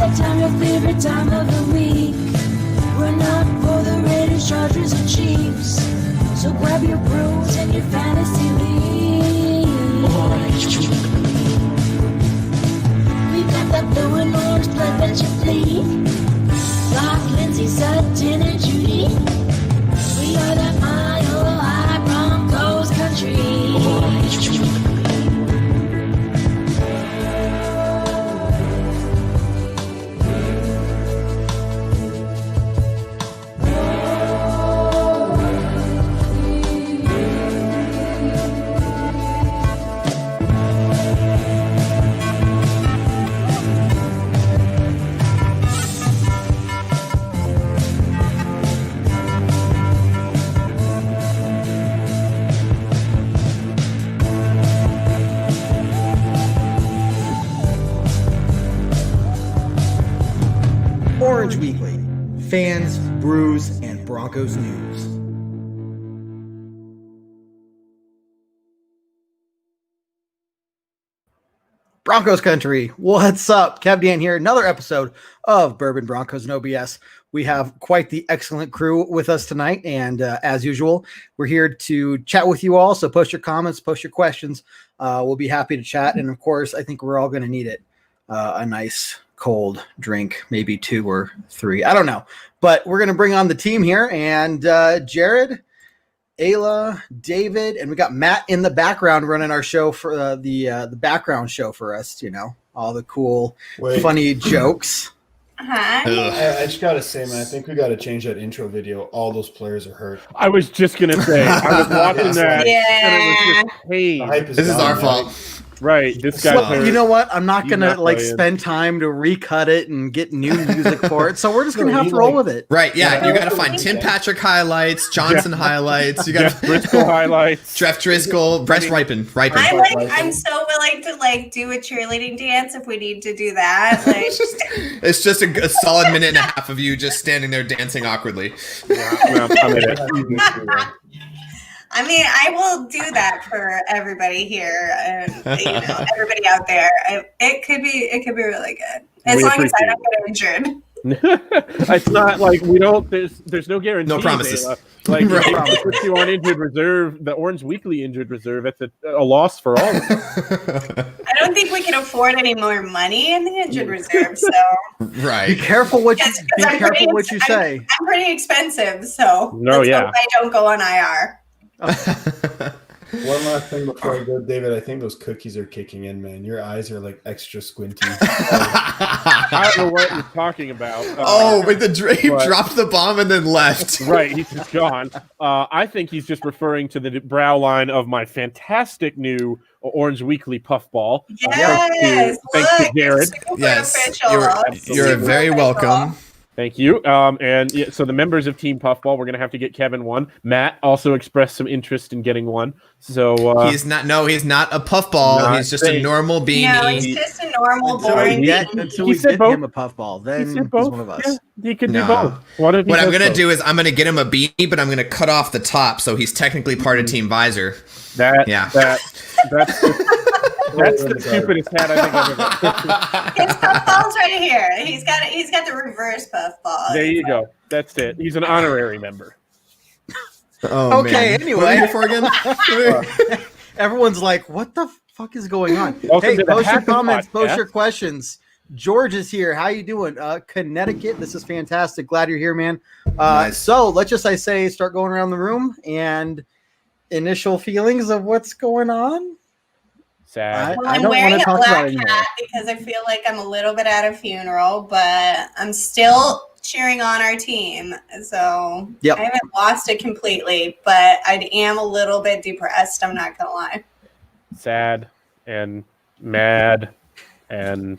that time, your favorite time of the week. We're not for the Raiders, Chargers, or Chiefs. So grab your brews and your fantasy league. We've got that blue and orange blood that you bleed. Rock, Lindsay, Sutton, and Judy. We are that Mile High Broncos country. Orange Weekly, fans, brews, and Broncos news. Broncos country, what's up? Kev Dan here, another episode of Bourbon, Broncos, and OBS. We have quite the excellent crew with us tonight, and as usual, we're here to chat with you all, so post your comments, post your questions. We'll be happy to chat, and of course, I think we're all going to need it. A nice cold drink, maybe 2 or 3. I don't know, but we're going to bring on the team here, and Jared, Ayla, David, and we got Matt in the background running our show for the background show for us, you know, all the cool, funny jokes. Hi. I just got to say, man, I think we got to change that intro video. All those players are hurt. I was just going to say, I was watching that. Yeah. And it was just, hey, This is our fault. Right. This guy. Well, you know what? I'm not He's going to not like playing. spend time to recut it and get new music for it. So we're just going to have to roll with it. Right, yeah. You got to find Tim Patrick highlights, Johnson highlights. You got Jeff Driscoll highlights. Jeff Driscoll, Breast Ripon. I'm so willing to like do a cheerleading dance if we need to do that. Like, It's just a solid minute and a half of you just standing there dancing awkwardly. I mean, I will do that for everybody here, and everybody out there. It could be really good as long as I don't get injured. It's not like we don't. There's no guarantee. No promises. Ayla. Like Right. if puts you on injured reserve, the Orange Weekly injured reserve. It's a loss for all of us. I don't think we can afford any more money in the injured reserve. So Be Right. careful what you I'm say. I'm pretty expensive, so No, let's yeah. hope I don't go on IR. One last thing before I go, David. I think those cookies are kicking in, man. Your eyes are like extra squinty. I don't know what you're talking about. But the Dre But- dropped the bomb and then left. Right, he's just gone. I think he's just referring to the brow line of my fantastic new Orange Weekly puffball. Yes, thanks to look, Jared. super Yes, official. you're Super very official. welcome. Thank you. And yeah, so the members of Team Puffball, we're going to have to get Kevin one. Matt also expressed some interest in getting one. So He's not a puffball. Not He's just a fake. normal beanie. No, he's just a normal, Until boring we get, bean. until He we said get both. him a puffball, he then said he's both. one of us. Yeah, he could do No. both. What if he What I'm does gonna both? do is I'm gonna get him a beanie, but I'm gonna cut off the top so he's technically part of Team Visor. That's the stupidest hat I think I've ever. His puffball's right here. He's got the reverse puffball. There you go. That's it. He's an honorary member. Oh, Okay, man. anyway. What are we here for again? Everyone's like, what the fuck is going on? Welcome Hey, to the post your Happy comments, post Podcast. your questions. George is here. How you doing? Connecticut. This is fantastic. Glad you're here, man. Nice. So let's just, start going around the room and initial feelings of what's going on. Sad. Well, I I'm don't wearing want a to talk black about it anymore. hat because I feel like I'm a little bit at a funeral, but I'm still cheering on our team. So Yep. I haven't lost it completely, but I am a little bit depressed. I'm not gonna lie. Sad and mad and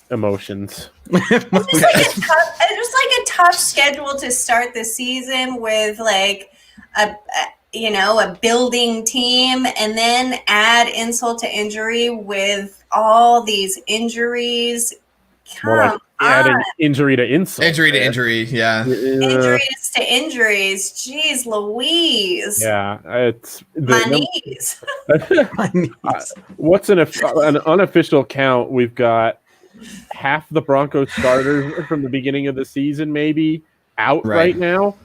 emotions. It's just like a tough schedule to start the season with, like a building team, and then add insult to injury with all these injuries. More like Come adding on. injury to insult. Injury to injury, yeah. Injuries to injuries. Jeez Louise. Yeah, it's My knees. My knees. What's an unofficial count? We've got half the Broncos starters from the beginning of the season maybe out right now.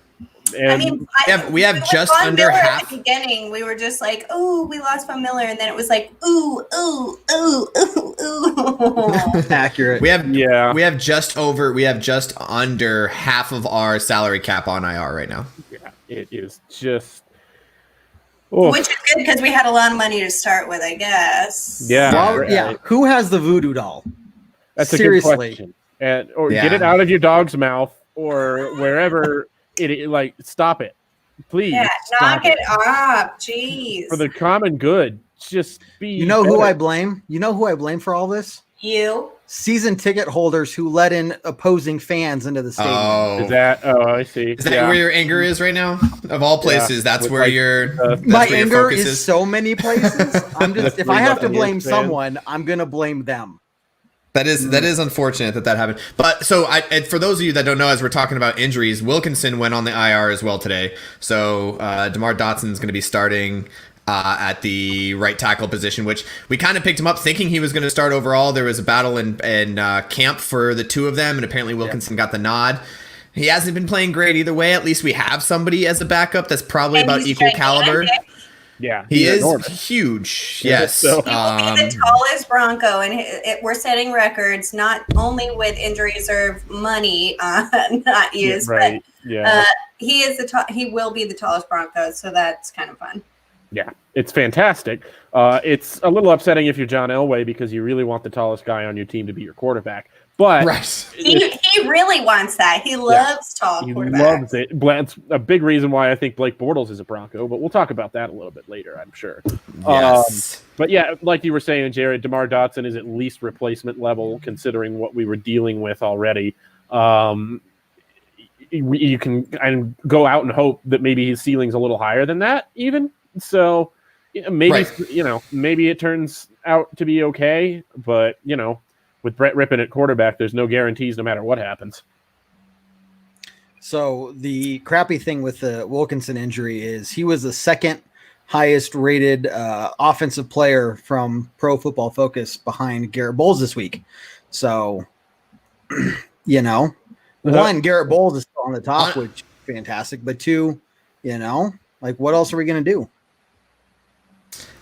And I mean, we have just Von under Miller half. At the beginning, we were just like, "Oh, we lost Von Miller," and then it was like, "Ooh, ooh, ooh, ooh, ooh." Accurate. We have just under half of our salary cap on IR right now. Yeah, it is just. Which is good because we had a lot of money to start with, I guess. Yeah. Well, right. yeah. Who has the voodoo doll? That's Seriously. a good question. Or get it out of your dog's mouth or wherever it like stop it. Please. Yeah, knock it off. Jeez. For the common good. Just be You know who better. I blame? You know who I blame for all this? You. Season ticket holders who let in opposing fans into the stadium. Oh, Is that I see. is that where your anger is right now? Of all places, that's With, where like, My your anger focus is so many places. I'm just if I have to blame fans. someone, I'm gonna blame them. That is unfortunate that happened. But so for those of you that don't know, as we're talking about injuries, Wilkinson went on the IR as well today. So DeMar Dotson's going to be starting at the right tackle position, which we kind of picked him up thinking he was going to start overall. There was a battle in camp for the two of them, and apparently Wilkinson got the nod. He hasn't been playing great either way. At least we have somebody as a backup that's probably And about he's equal gigantic. caliber. Yeah. He he's is enormous. huge. Yeah, Yes. so- He will be the tallest Bronco, and we're setting records not only with injury reserve money not used, Right. Yeah. but he will be the tallest Bronco, so that's kind of fun. Yeah, it's fantastic. It's a little upsetting if you're John Elway because you really want the tallest guy on your team to be your quarterback. But Right. He really wants that. He loves tall he quarterbacks. loves it. That's a big reason why I think Blake Bortles is a Bronco, but we'll talk about that a little bit later, I'm sure. Yes. But yeah, like you were saying, Jared, DeMar Dotson is at least replacement level considering what we were dealing with already. You can go out and hope that maybe his ceiling's a little higher than that even. So maybe, Right. Maybe it turns out to be okay, but with Brett Rippon at quarterback, there's no guarantees no matter what happens. So the crappy thing with the Wilkinson injury is he was the second highest rated offensive player from Pro Football Focus behind Garrett Bowles this week. So, one, Garrett Bowles is still on the top, which is fantastic. But two, what else are we going to do?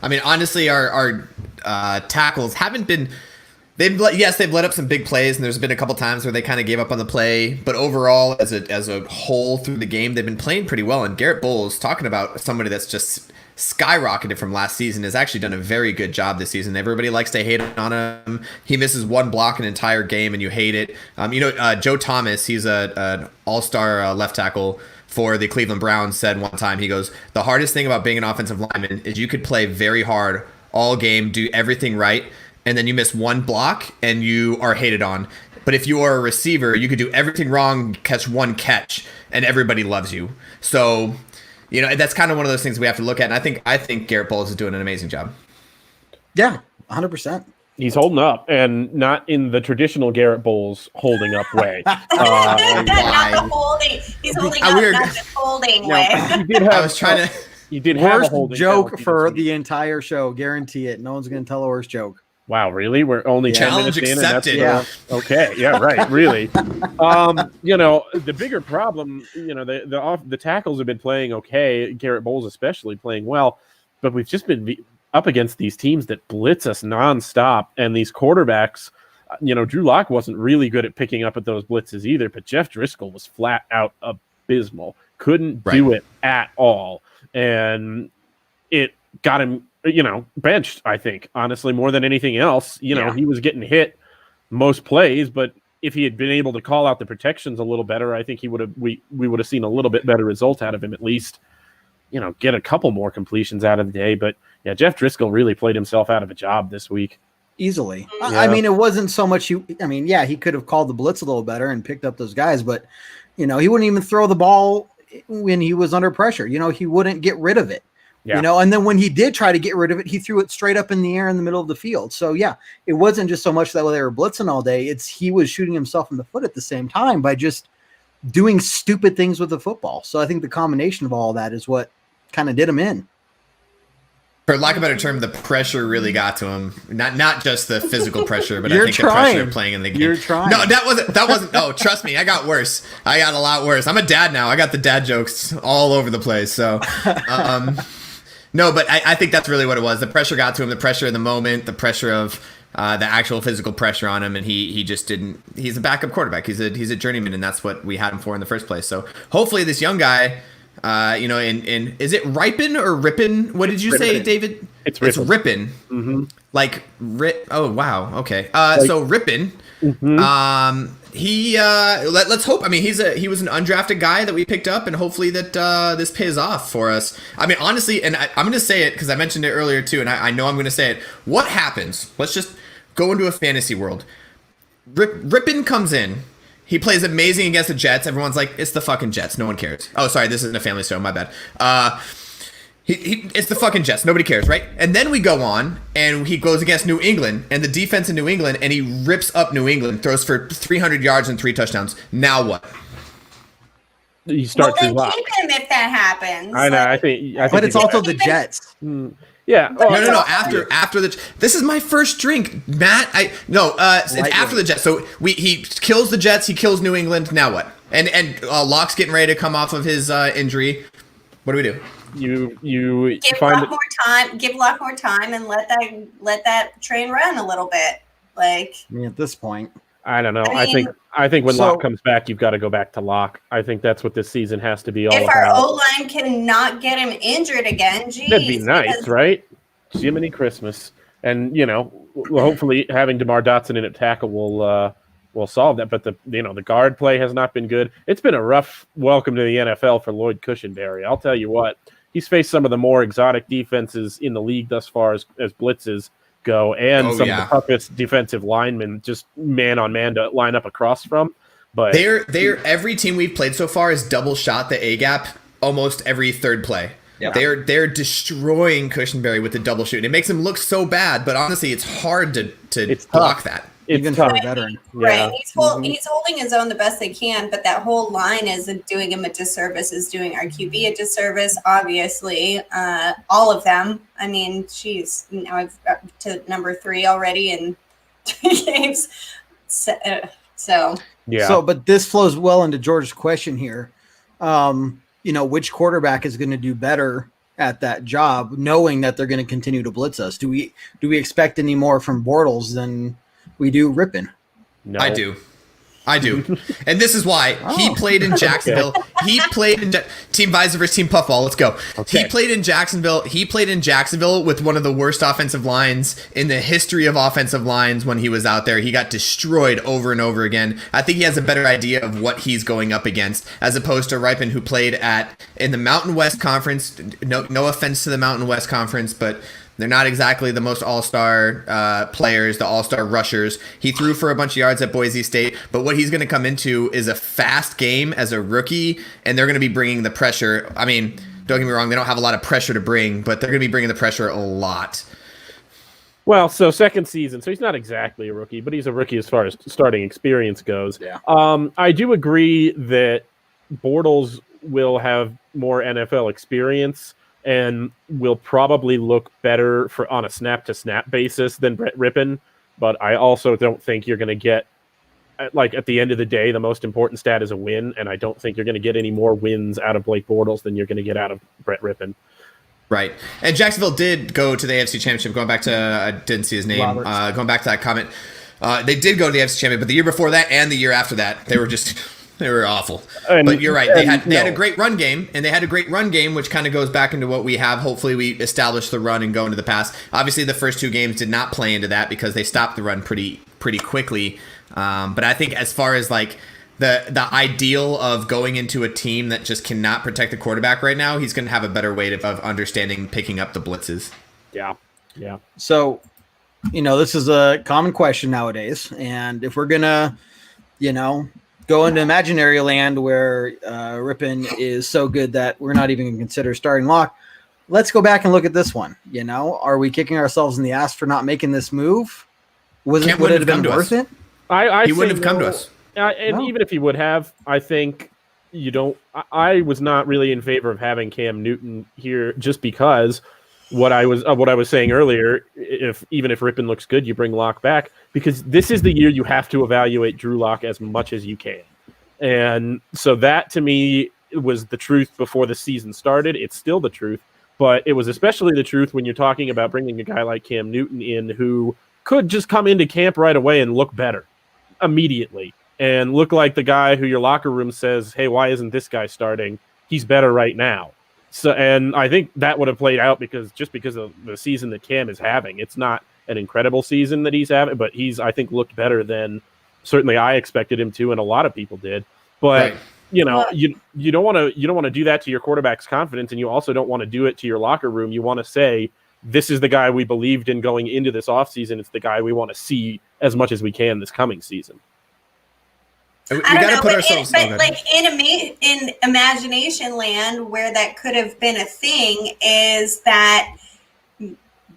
I mean, honestly, our tackles haven't been. They've let up some big plays, and there's been a couple times where they kind of gave up on the play. But overall, as a whole through the game, they've been playing pretty well. And Garrett Bowles, talking about somebody that's just skyrocketed from last season, has actually done a very good job this season. Everybody likes to hate on him. He misses one block an entire game, and you hate it. Joe Thomas, he's an all-star left tackle for the Cleveland Browns, said one time, he goes, the hardest thing about being an offensive lineman is you could play very hard all game, do everything right, and then you miss one block and you are hated on. But if you are a receiver, you could do everything wrong, catch one catch, and everybody loves you. So, that's kind of one of those things we have to look at. And I think Garrett Bowles is doing an amazing job. Yeah, 100%. He's holding up, and not in the traditional Garrett Bowles holding up way. Not the holding. He's holding up, not the holding way. I was trying to. You did have a Worst holding joke penalty for this week. the entire show. Guarantee it. No one's going to tell a worse joke. Wow, really? We're only 10 Challenge minutes in, and that's accepted. okay. Yeah, right. Really. The bigger problem, the tackles have been playing okay. Garrett Bowles especially playing well, but we've just been up against these teams that blitz us nonstop, and these quarterbacks. Drew Lock wasn't really good at picking up at those blitzes either, but Jeff Driscoll was flat out abysmal. Couldn't do it at all, and it got him. Benched, I think, honestly, more than anything else. He was getting hit most plays, but if he had been able to call out the protections a little better, I think we would have seen a little bit better result out of him, at least, get a couple more completions out of the day. But yeah, Jeff Driscoll really played himself out of a job this week. Easily. Yeah. I mean, it wasn't so much he could have called the blitz a little better and picked up those guys, but he wouldn't even throw the ball when he was under pressure. He wouldn't get rid of it. Yeah. And then when he did try to get rid of it, he threw it straight up in the air in the middle of the field. So yeah, it wasn't just so much that they were blitzing all day. He was shooting himself in the foot at the same time by just doing stupid things with the football. So I think the combination of all that is what kind of did him in. For lack of a better term, the pressure really got to him. Not just the physical pressure, but You're I think trying. the pressure of playing in the game. You're trying. No, that wasn't. Oh, trust me, I got worse. I got a lot worse. I'm a dad now. I got the dad jokes all over the place. So, no, but I think that's really what it was. The pressure got to him. The pressure in the moment. The pressure of the actual physical pressure on him, and he just didn't. He's a backup quarterback. He's a journeyman, and that's what we had him for in the first place. So hopefully, this young guy. In is it Ripon or Ripon? What did you say, David? It's Ripon. Mm-hmm. Like Rip. Oh wow. Okay. So Ripon. Mm-hmm. Let's hope. I mean, he was an undrafted guy that we picked up, and hopefully that this pays off for us. I mean, honestly, and I'm going to say it because I mentioned it earlier too, and I know I'm going to say it. What happens? Let's just go into a fantasy world. Ripon comes in. He plays amazing against the Jets. Everyone's like, it's the fucking Jets. No one cares. Oh, sorry, this isn't a family show. My bad. It's the fucking Jets. Nobody cares, right? And then we go on, and he goes against New England, and the defense in New England, and he rips up New England, throws for 300 yards and 3 touchdowns. Now what? You start then to lock. keep him if that happens. I know. Like, I think But it's you- also the Jets. Yeah. But No. After the. This is my first drink, Matt. It's after the Jets. So he kills the Jets. He kills New England. Now what? And Locke's getting ready to come off of his injury. What do we do? You give find Locke more time. Give Locke more time, and let that train run a little bit. Like I mean, at this point, I don't know. I mean- I think when So- Locke comes back, you've got to go back to Locke. I think that's what this season has to be all if our about. O line cannot get him injured again, geez, That'd be nice, because- right? Jiminy Christmas, and hopefully having DeMar Dotson in at tackle will solve that. But the guard play has not been good. It's been a rough welcome to the NFL for Lloyd Cushenberry. I'll tell you what, he's faced some of the more exotic defenses in the league thus far as blitzes go, and of the toughest defensive linemen just man on man to line up across from. But They're every team we've played so far has double shot the A gap almost every third play. Yeah. They're destroying Cushenberry with the double shoot. It makes him look so bad, but honestly, it's hard to It's block tough. that. even it's for tough. a veteran. Right, Yeah. he's holding his own the best they can, but that whole line isn't doing him a disservice. Is doing our QB a disservice. Obviously, all of them. I mean, geez, now I've up to number 3 already in 3 games. So Yeah. So, but this flows well into George's question here. Which quarterback is going to do better at that job, knowing that they're going to continue to blitz us? Do we expect any more from Bortles than we do Ripon? No. I do. And this is why he played in Jacksonville. He played in Team Visor versus Team Puffball. Let's go. Okay. He played in Jacksonville with one of the worst offensive lines in the history of offensive lines when he was out there. He got destroyed over and over again. I think he has a better idea of what he's going up against as opposed to Ripon, who played in the Mountain West Conference. No offense to the Mountain West Conference, but they're not exactly the most all-star players, the all-star rushers. He threw for a bunch of yards at Boise State, but what he's going to come into is a fast game as a rookie, and they're going to be bringing the pressure. I mean, don't get me wrong, they don't have a lot of pressure to bring, but they're going to be bringing the pressure a lot. Well, so second season, so he's not exactly a rookie, but he's a rookie as far as starting experience goes. Yeah. I do agree that Bortles will have more NFL experience and will probably look better on a snap-to-snap basis than Brett Ripon, but I also don't think you're going to get, at the end of the day, the most important stat is a win, and I don't think you're going to get any more wins out of Blake Bortles than you're going to get out of Brett Ripon. Right. And Jacksonville did go to the AFC Championship, going back to, I didn't see his name, going back to that comment. They did go to the AFC Championship, but the year before that and the year after that, they were awful. But you're right. They had a great run game, which kind of goes back into what we have. Hopefully we establish the run and go into the pass. Obviously, the first 2 games did not play into that because they stopped the run pretty quickly. But I think as far as like the ideal of going into a team that just cannot protect the quarterback right now, he's going to have a better way of understanding picking up the blitzes. Yeah. So, this is a common question nowadays. And if we're going to, go into imaginary land where Ripon is so good that we're not even going to consider starting Locke, let's go back and look at this one. Are we kicking ourselves in the ass for not making this move? Would it have been worth it? He wouldn't have come to us. And even if he would have, I think you don't. I was not really in favor of having Cam Newton here just because what I was saying earlier. Even if Rippon looks good, you bring Locke back, because this is the year you have to evaluate Drew Lock as much as you can. And so that, to me, was the truth before the season started. It's still the truth, but it was especially the truth when you're talking about bringing a guy like Cam Newton in, who could just come into camp right away and look better immediately and look like the guy who your locker room says, hey, why isn't this guy starting? He's better right now. So, and I think that would have played out because of the season that Cam is having. It's not an incredible season that he's having, but he's, I think, looked better than certainly I expected him to, and a lot of people did. But Right. you don't want to do that to your quarterback's confidence, and you also don't want to do it to your locker room. You want to say, this is the guy we believed in going into this offseason. It's the guy we want to see as much as we can this coming season. We I don't got to know, put but ourselves in imagination land, where that could have been a thing, is that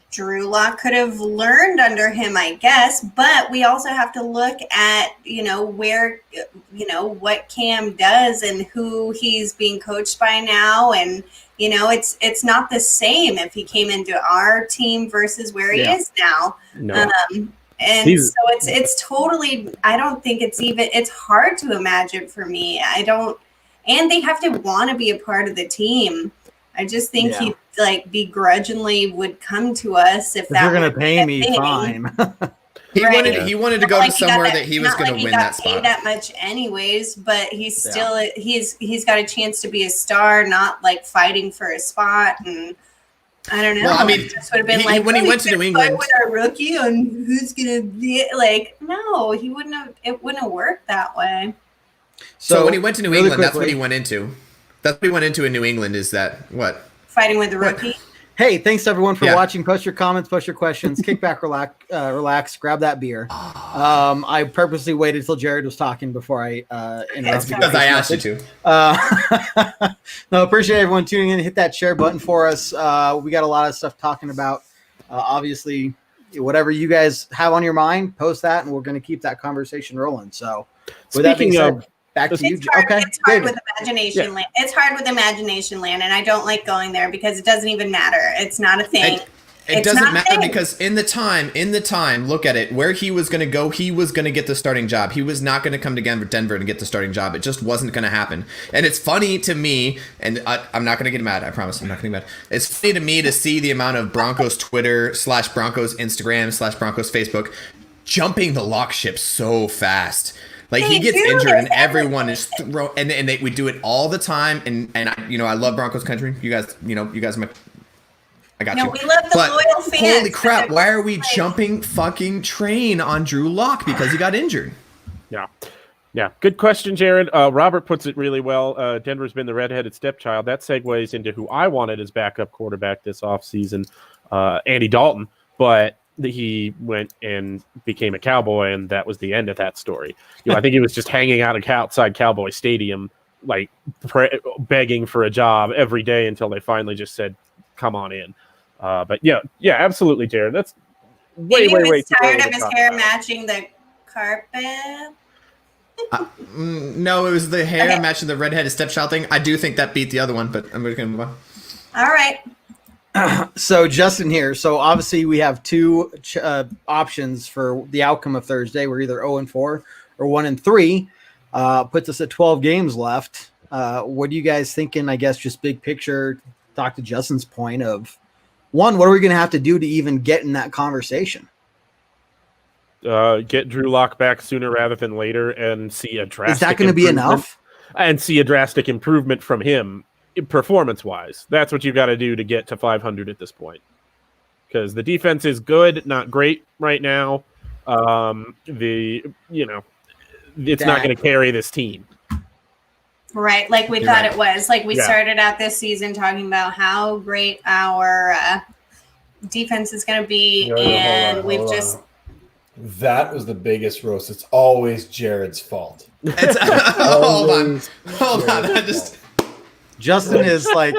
Drew Lock could have learned under him, I guess. But we also have to look at, where, what Cam does and who he's being coached by now. And, it's not the same if he came into our team versus where he is now. No. So it's totally, I don't think it's hard to imagine for me. And they have to want to be a part of the team. I just think he begrudgingly would come to us if you're going to pay me, fine. He wanted to go to somewhere that he was going to win that spot. That much anyways, but he's still he's got a chance to be a star, not like fighting for a spot. And I don't know. Well, I mean, it just would have been when he went to New England with our rookie on who's gonna be no, he wouldn't have. It wouldn't have worked that way. So when he went to New really England, that's what quickly- he went into. That's what he went into in New England. Is that what? Fighting with the rookie. Hey, thanks everyone for watching. Post your comments, post your questions, kick back, relax, grab that beer. I purposely waited till Jared was talking before I interrupted. That's because I asked you to. No, appreciate everyone tuning in. Hit that share button for us. We got a lot of stuff talking about. Obviously, whatever you guys have on your mind, post that, and we're going to keep that conversation rolling. So, with that being said, back to you. Okay, it's hard with imagination land. It's hard with imagination land, and I don't like going there because it doesn't even matter. It's not a thing. It doesn't matter because in the time, look at it. Where he was going to go, he was going to get the starting job. He was not going to come to Denver and get the starting job. It just wasn't going to happen. And it's funny to me, and I'm not going to get mad. I promise I'm not going to get mad. It's funny to me to see the amount of Broncos Twitter / Broncos Instagram / Broncos Facebook jumping the lock ship so fast. Like he gets injured and everyone is we do it all the time. And I love Broncos country. You guys, I got you. We love the loyal fans. Holy crap! Why are we jumping fucking train on Drew Lock because he got injured? Yeah. Good question, Jared. Robert puts it really well. Denver's been the redheaded stepchild. That segues into who I wanted as backup quarterback this offseason, Andy Dalton. But he went and became a Cowboy, and that was the end of that story. I think he was just hanging out outside Cowboy Stadium, like begging for a job every day until they finally just said, "Come on in." But yeah, absolutely, Jared. That's way tired of his hair matching the carpet. No, it was the hair matching the redheaded stepchild thing. I do think that beat the other one, but I'm just gonna move on. All right. So Justin here. So obviously we have two options for the outcome of Thursday. We're either 0-4 or 1-3. Puts us at 12 games left. What are you guys thinking? I guess just big picture. Talk to Justin's point of one. What are we going to have to do to even get in that conversation? Get Drew Lock back sooner rather than later, and see a drastic. Is that going to be enough? And see a drastic improvement from him. Performance-wise, that's what you got to do to get to 500 at this point. Because the defense is good, not great right now. It's not going to carry this team. Right, like we thought it was. Like we started out this season talking about how great our defense is going to be, That was the biggest roast. It's always Jared's fault. Hold on. Justin is like,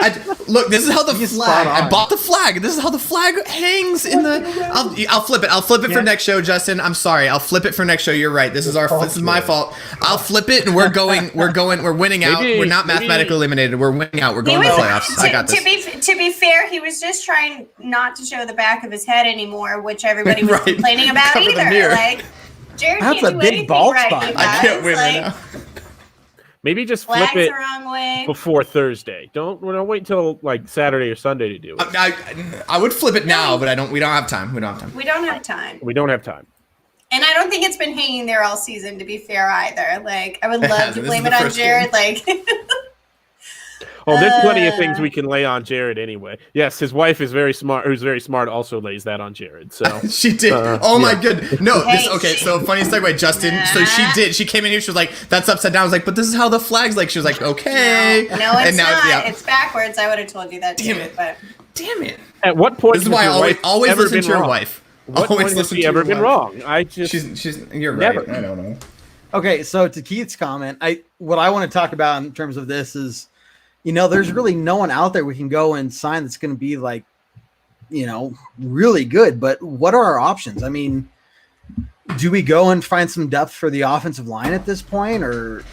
look. This is how the flag. I bought the flag. This is how the flag hangs in the. I'll flip it. I'll flip it for next show, Justin. I'm sorry. I'll flip it for next show. You're right. This is my fault. I'll flip it, and we're winning out. We're not mathematically eliminated. We're winning out. We're going to the playoffs. I got this. to be fair, he was just trying not to show the back of his head anymore, which everybody was Right. complaining about Cover the either. mirror. Like, Jared That's can't a do big anything bald right, spot. you I can't guys. win right Like, now. Maybe just flip flags it the wrong way. before Thursday. Don't wait until like Saturday or Sunday to do it. I would flip it now, but we don't have time. We don't have time. We don't have time. We don't have time. And I don't think it's been hanging there all season, to be fair, either. Like, I would love to hasn't. This blame is it the on first Jared. game. Like, Oh, there's plenty of things we can lay on Jared anyway. Yes, his wife is very smart. Who's very smart also lays that on Jared. So She did. My goodness. No, Hey, okay, so funny segue, Justin. So she did. She came in here, she was like, that's upside down. I was like, but this is how the flag's like. She was like, okay. no, it's And now, not. yeah. It's backwards. I would have told you that Damn too. it. But Damn it. at what point This is has why I your always, wife always ever listen been to your wrong? wife. What Always point has listen she to ever your been wife. wrong? I just You're right. Never. I don't know. Okay, so to Keith's comment, what I want to talk about in terms of this is, there's really no one out there we can go and sign that's going to be like, really good. But what are our options? I mean, do we go and find some depth for the offensive line at this point, or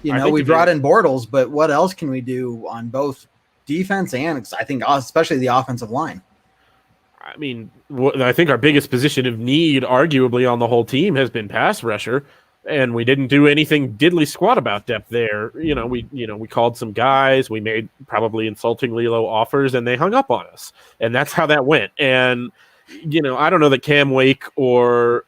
we brought in Bortles, but what else can we do on both defense and I think especially the offensive line? I mean, I think our biggest position of need, arguably on the whole team, has been pass rusher, and we didn't do anything diddly squat about depth there. We called some guys, we made probably insultingly low offers, and they hung up on us, and that's how that went. And I don't know that Cam Wake or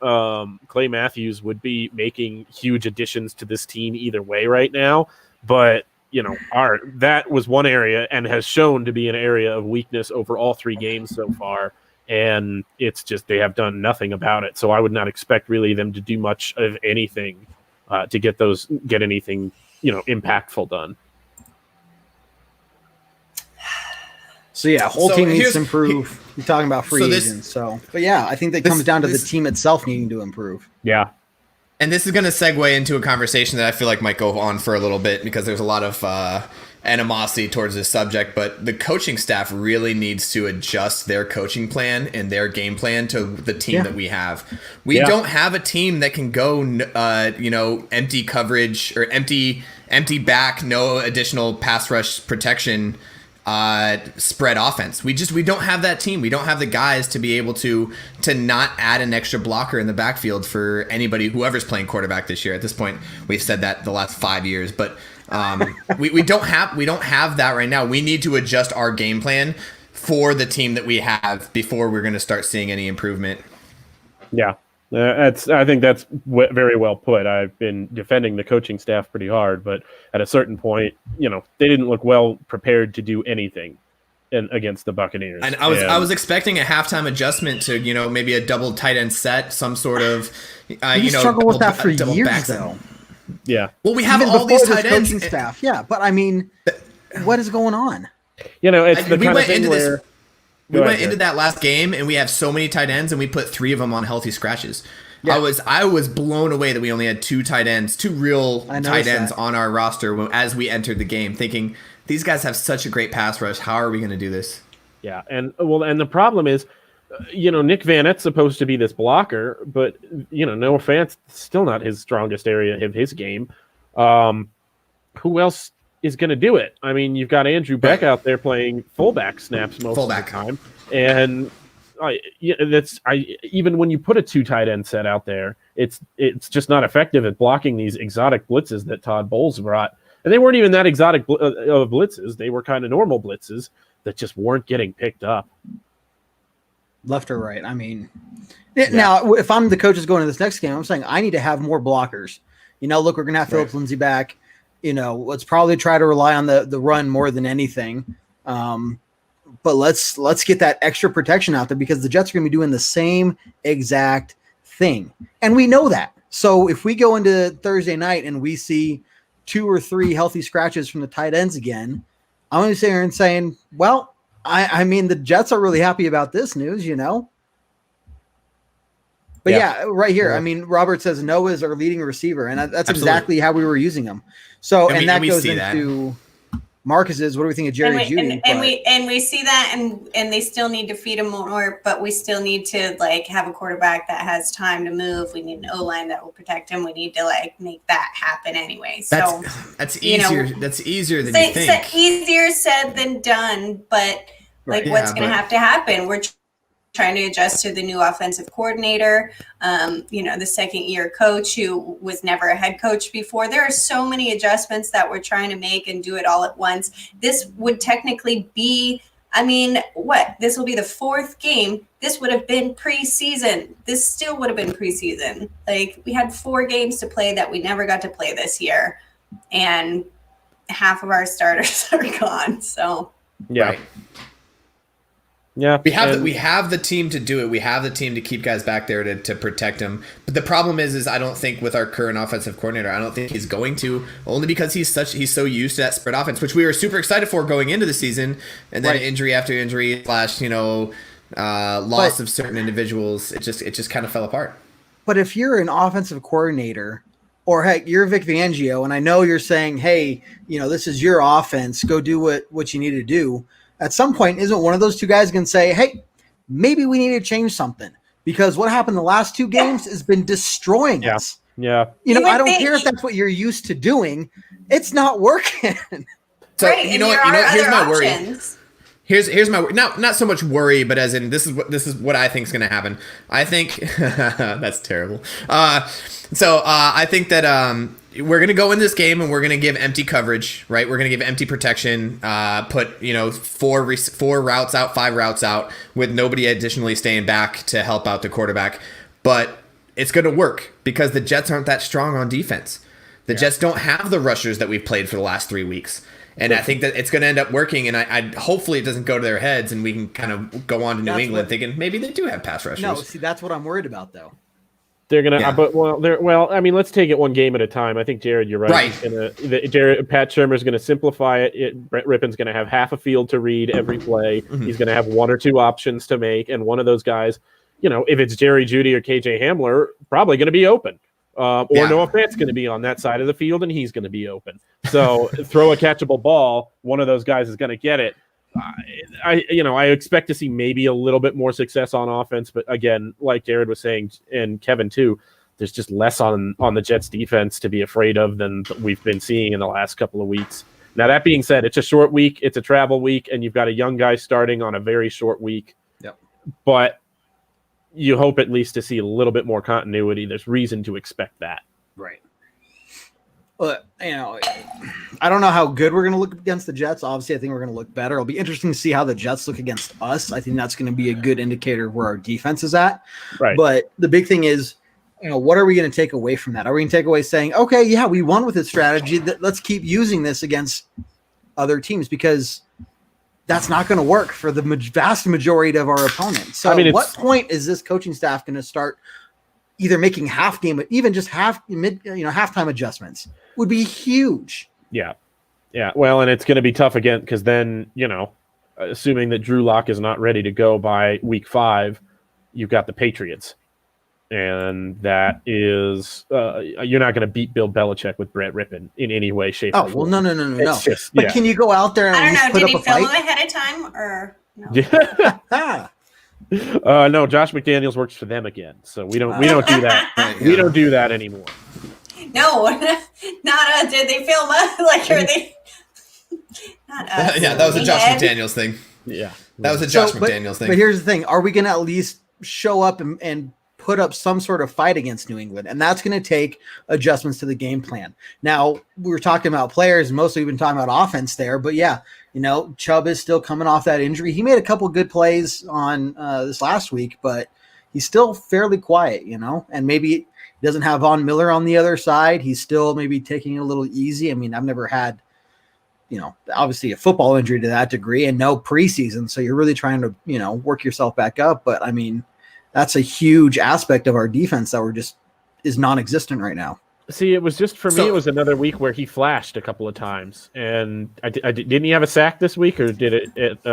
Clay Matthews would be making huge additions to this team either way right now, but that was one area and has shown to be an area of weakness over all 3 games so far. And it's just they have done nothing about it. So I would not expect really them to do much of anything to get anything impactful done. So yeah, whole So team needs here's- to improve. You're talking about free So this- agents. So, but yeah, I think that comes down to the team itself needing to improve. Yeah. And this is going to segue into a conversation that I feel like might go on for a little bit because there's a lot of animosity towards this subject, but the coaching staff really needs to adjust their coaching plan and their game plan to the team that we have. We don't have a team that can go, empty coverage or empty back, no additional pass rush protection, spread offense. We don't have that team. We don't have the guys to be able to not add an extra blocker in the backfield for anybody, whoever's playing quarterback this year. At this point, we've said that the last 5 years, but we don't have that right now. We need to adjust our game plan for the team that we have before we're going to start seeing any improvement. Yeah. I think that's very well put. I've been defending the coaching staff pretty hard, but at a certain point, they didn't look well prepared to do anything against the Buccaneers. And I was expecting a halftime adjustment to maybe a double tight end set, some sort of You struggle with that for years, though. Yeah. Well, we have Even all before these this tight ends. coaching staff. Yeah, but I mean, what is going on? It's the we kind of went thing into where this. We went into that last game and we have so many tight ends and we put 3 of them on healthy scratches. Yeah. I was blown away that we only had 2 tight ends, 2 real tight ends on our roster as we entered the game, thinking these guys have such a great pass rush. How are we going to do this? Yeah, and the problem is, Nick Vannett's supposed to be this blocker, but no offense, still not his strongest area of his game. Who else is going to do it? I mean, you've got Andrew Beck out there playing fullback snaps most of the time, and even when you put a 2 tight end set out there, it's just not effective at blocking these exotic blitzes that Todd Bowles brought. And they weren't even that exotic blitzes; they were kind of normal blitzes that just weren't getting picked up. Left or right? I mean, now if I'm the coaches going to this next game, I'm saying I need to have more blockers. Look, we're gonna have Phillips Lindsay back. Let's probably try to rely on the run more than anything. But let's get that extra protection out there because the Jets are going to be doing the same exact thing. And we know that. So if we go into Thursday night and we see 2 or 3 healthy scratches from the tight ends again, I'm going to sit here and saying, well, I mean, the Jets are really happy about this news, But right here, I mean, Robert says Noah is our leading receiver, and that's exactly how we were using him. So, and that goes into Marcus is. What do we think of Jerry Jeudy? And we see that, and they still need to feed him more, but we still need to like have a quarterback that has time to move. We need an O-line that will protect him. We need to like make that happen anyway. So that's easier. That's easier than you think. It's easier said than done, but like what's going to have to happen? We're trying to adjust to the new offensive coordinator, the second-year coach who was never a head coach before. There are so many adjustments that we're trying to make and do it all at once. This would technically be, this will be the fourth game. This would have been preseason. This still would have been preseason. Like, we had 4 games to play that we never got to play this year, and half of our starters are gone, so. Yeah. Right. Yeah, we have the team to do it. We have the team to keep guys back there to protect him. But the problem is I don't think with our current offensive coordinator, I don't think he's going to, only because he's so used to that spread offense, which we were super excited for going into the season, and then injury after injury / loss of certain individuals. It just kind of fell apart. But if you're an offensive coordinator, or heck, you're Vic Fangio, and I know you're saying, hey, this is your offense, go do what you need to do. At some point, isn't one of those two guys going to say, hey, maybe we need to change something? Because what happened the last 2 games has been destroying us. Yeah. I don't care if that's what you're used to doing. It's not working. So, right, here's my worry. Options. Here's my not so much worry, but as in this is what I think is going to happen. I think that's terrible. So I think that we're going to go in this game and we're going to give empty coverage, right? We're going to give empty protection, put 4 routes out, 5 routes out with nobody additionally staying back to help out the quarterback. But it's going to work because the Jets aren't that strong on defense. The Jets don't have the rushers that we've played for the last 3 weeks. And I think that it's going to end up working, and I hopefully it doesn't go to their heads, and we can kind of go on to New England thinking maybe they do have pass rushers. No, see, that's what I'm worried about, though. They're gonna, let's take it one game at a time. I think Jared, you're right. Pat Shermer's gonna simplify it. Brett Rippon's gonna have half a field to read every play. Mm-hmm. He's gonna have 1 or 2 options to make, and one of those guys, if it's Jerry Jeudy or KJ Hamler, probably gonna be open. Noah Fant's going to be on that side of the field, and he's going to be open. So throw a catchable ball, one of those guys is going to get it. I expect to see maybe a little bit more success on offense, but again, like Jared was saying, and Kevin too, there's just less on the Jets defense to be afraid of than we've been seeing in the last couple of weeks. Now, that being said, it's a short week, it's a travel week, and you've got a young guy starting on a very short week. Yep. But you hope at least to see a little bit more continuity. There's reason to expect that. Right. Well, I don't know how good we're going to look against the Jets. Obviously, I think we're going to look better. It'll be interesting to see how the Jets look against us. I think that's going to be a good indicator of where our defense is at. Right. But the big thing is, what are we going to take away from that? Are we going to take away saying, okay, yeah, we won with this strategy. Let's keep using this against other teams, because that's not going to work for the vast majority of our opponents. So at what point is this coaching staff going to start either making halftime adjustments? Would be huge. Yeah. Well, and it's going to be tough again, because then, assuming that Drew Lock is not ready to go by week 5, you've got the Patriots. And that is, you're not going to beat Bill Belichick with Brett Rippon in any way, shape, or form. Well, no. But can you go out there and I don't know, put did up he a film fight? him ahead of time, or no? No, Josh McDaniels works for them again, so we don't do that. We don't do that anymore. No, not did they film us? Like, are they? Not us. Yeah, that was a Josh McDaniels thing. Yeah, that was a Josh McDaniels thing. But here's the thing: are we going to at least show up and put up some sort of fight against New England? And that's going to take adjustments to the game plan. Now, we were talking about players, and mostly we've been talking about offense there. But yeah, Chubb is still coming off that injury. He made a couple good plays on this last week, but he's still fairly quiet, and maybe he doesn't have Von Miller on the other side. He's still maybe taking it a little easy. I mean, I've never had, obviously a football injury to that degree and no preseason. So you're really trying to, work yourself back up. But I mean, that's a huge aspect of our defense that is non-existent right now. See, it was just for me. It was another week where he flashed a couple of times, and didn't he have a sack this week, or did it?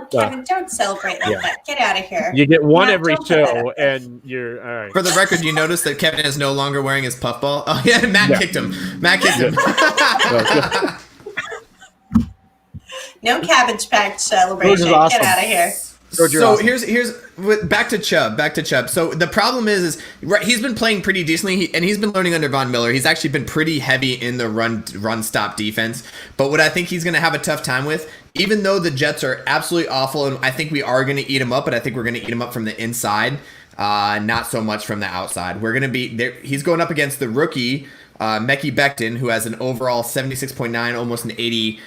Kevin, don't celebrate like that. Get out of here. You get one every show, and you're all right. For the record, you notice that Kevin is no longer wearing his puffball. Oh yeah, Matt kicked him. No Cabbage Patch celebration. awesome. Get out of here. George, you're So awesome. here's back to Chubb. So the problem is right, he's been playing pretty decently, and he's been learning under Von Miller. He's actually been pretty heavy in the run stop defense. But what I think he's going to have a tough time with, even though the Jets are absolutely awful, and I think we are going to eat him up, but I think we're going to eat him up from the inside, not so much from the outside. We're going to be there. He's going up against the rookie Mekhi Becton, who has an overall 76.9, almost an 80.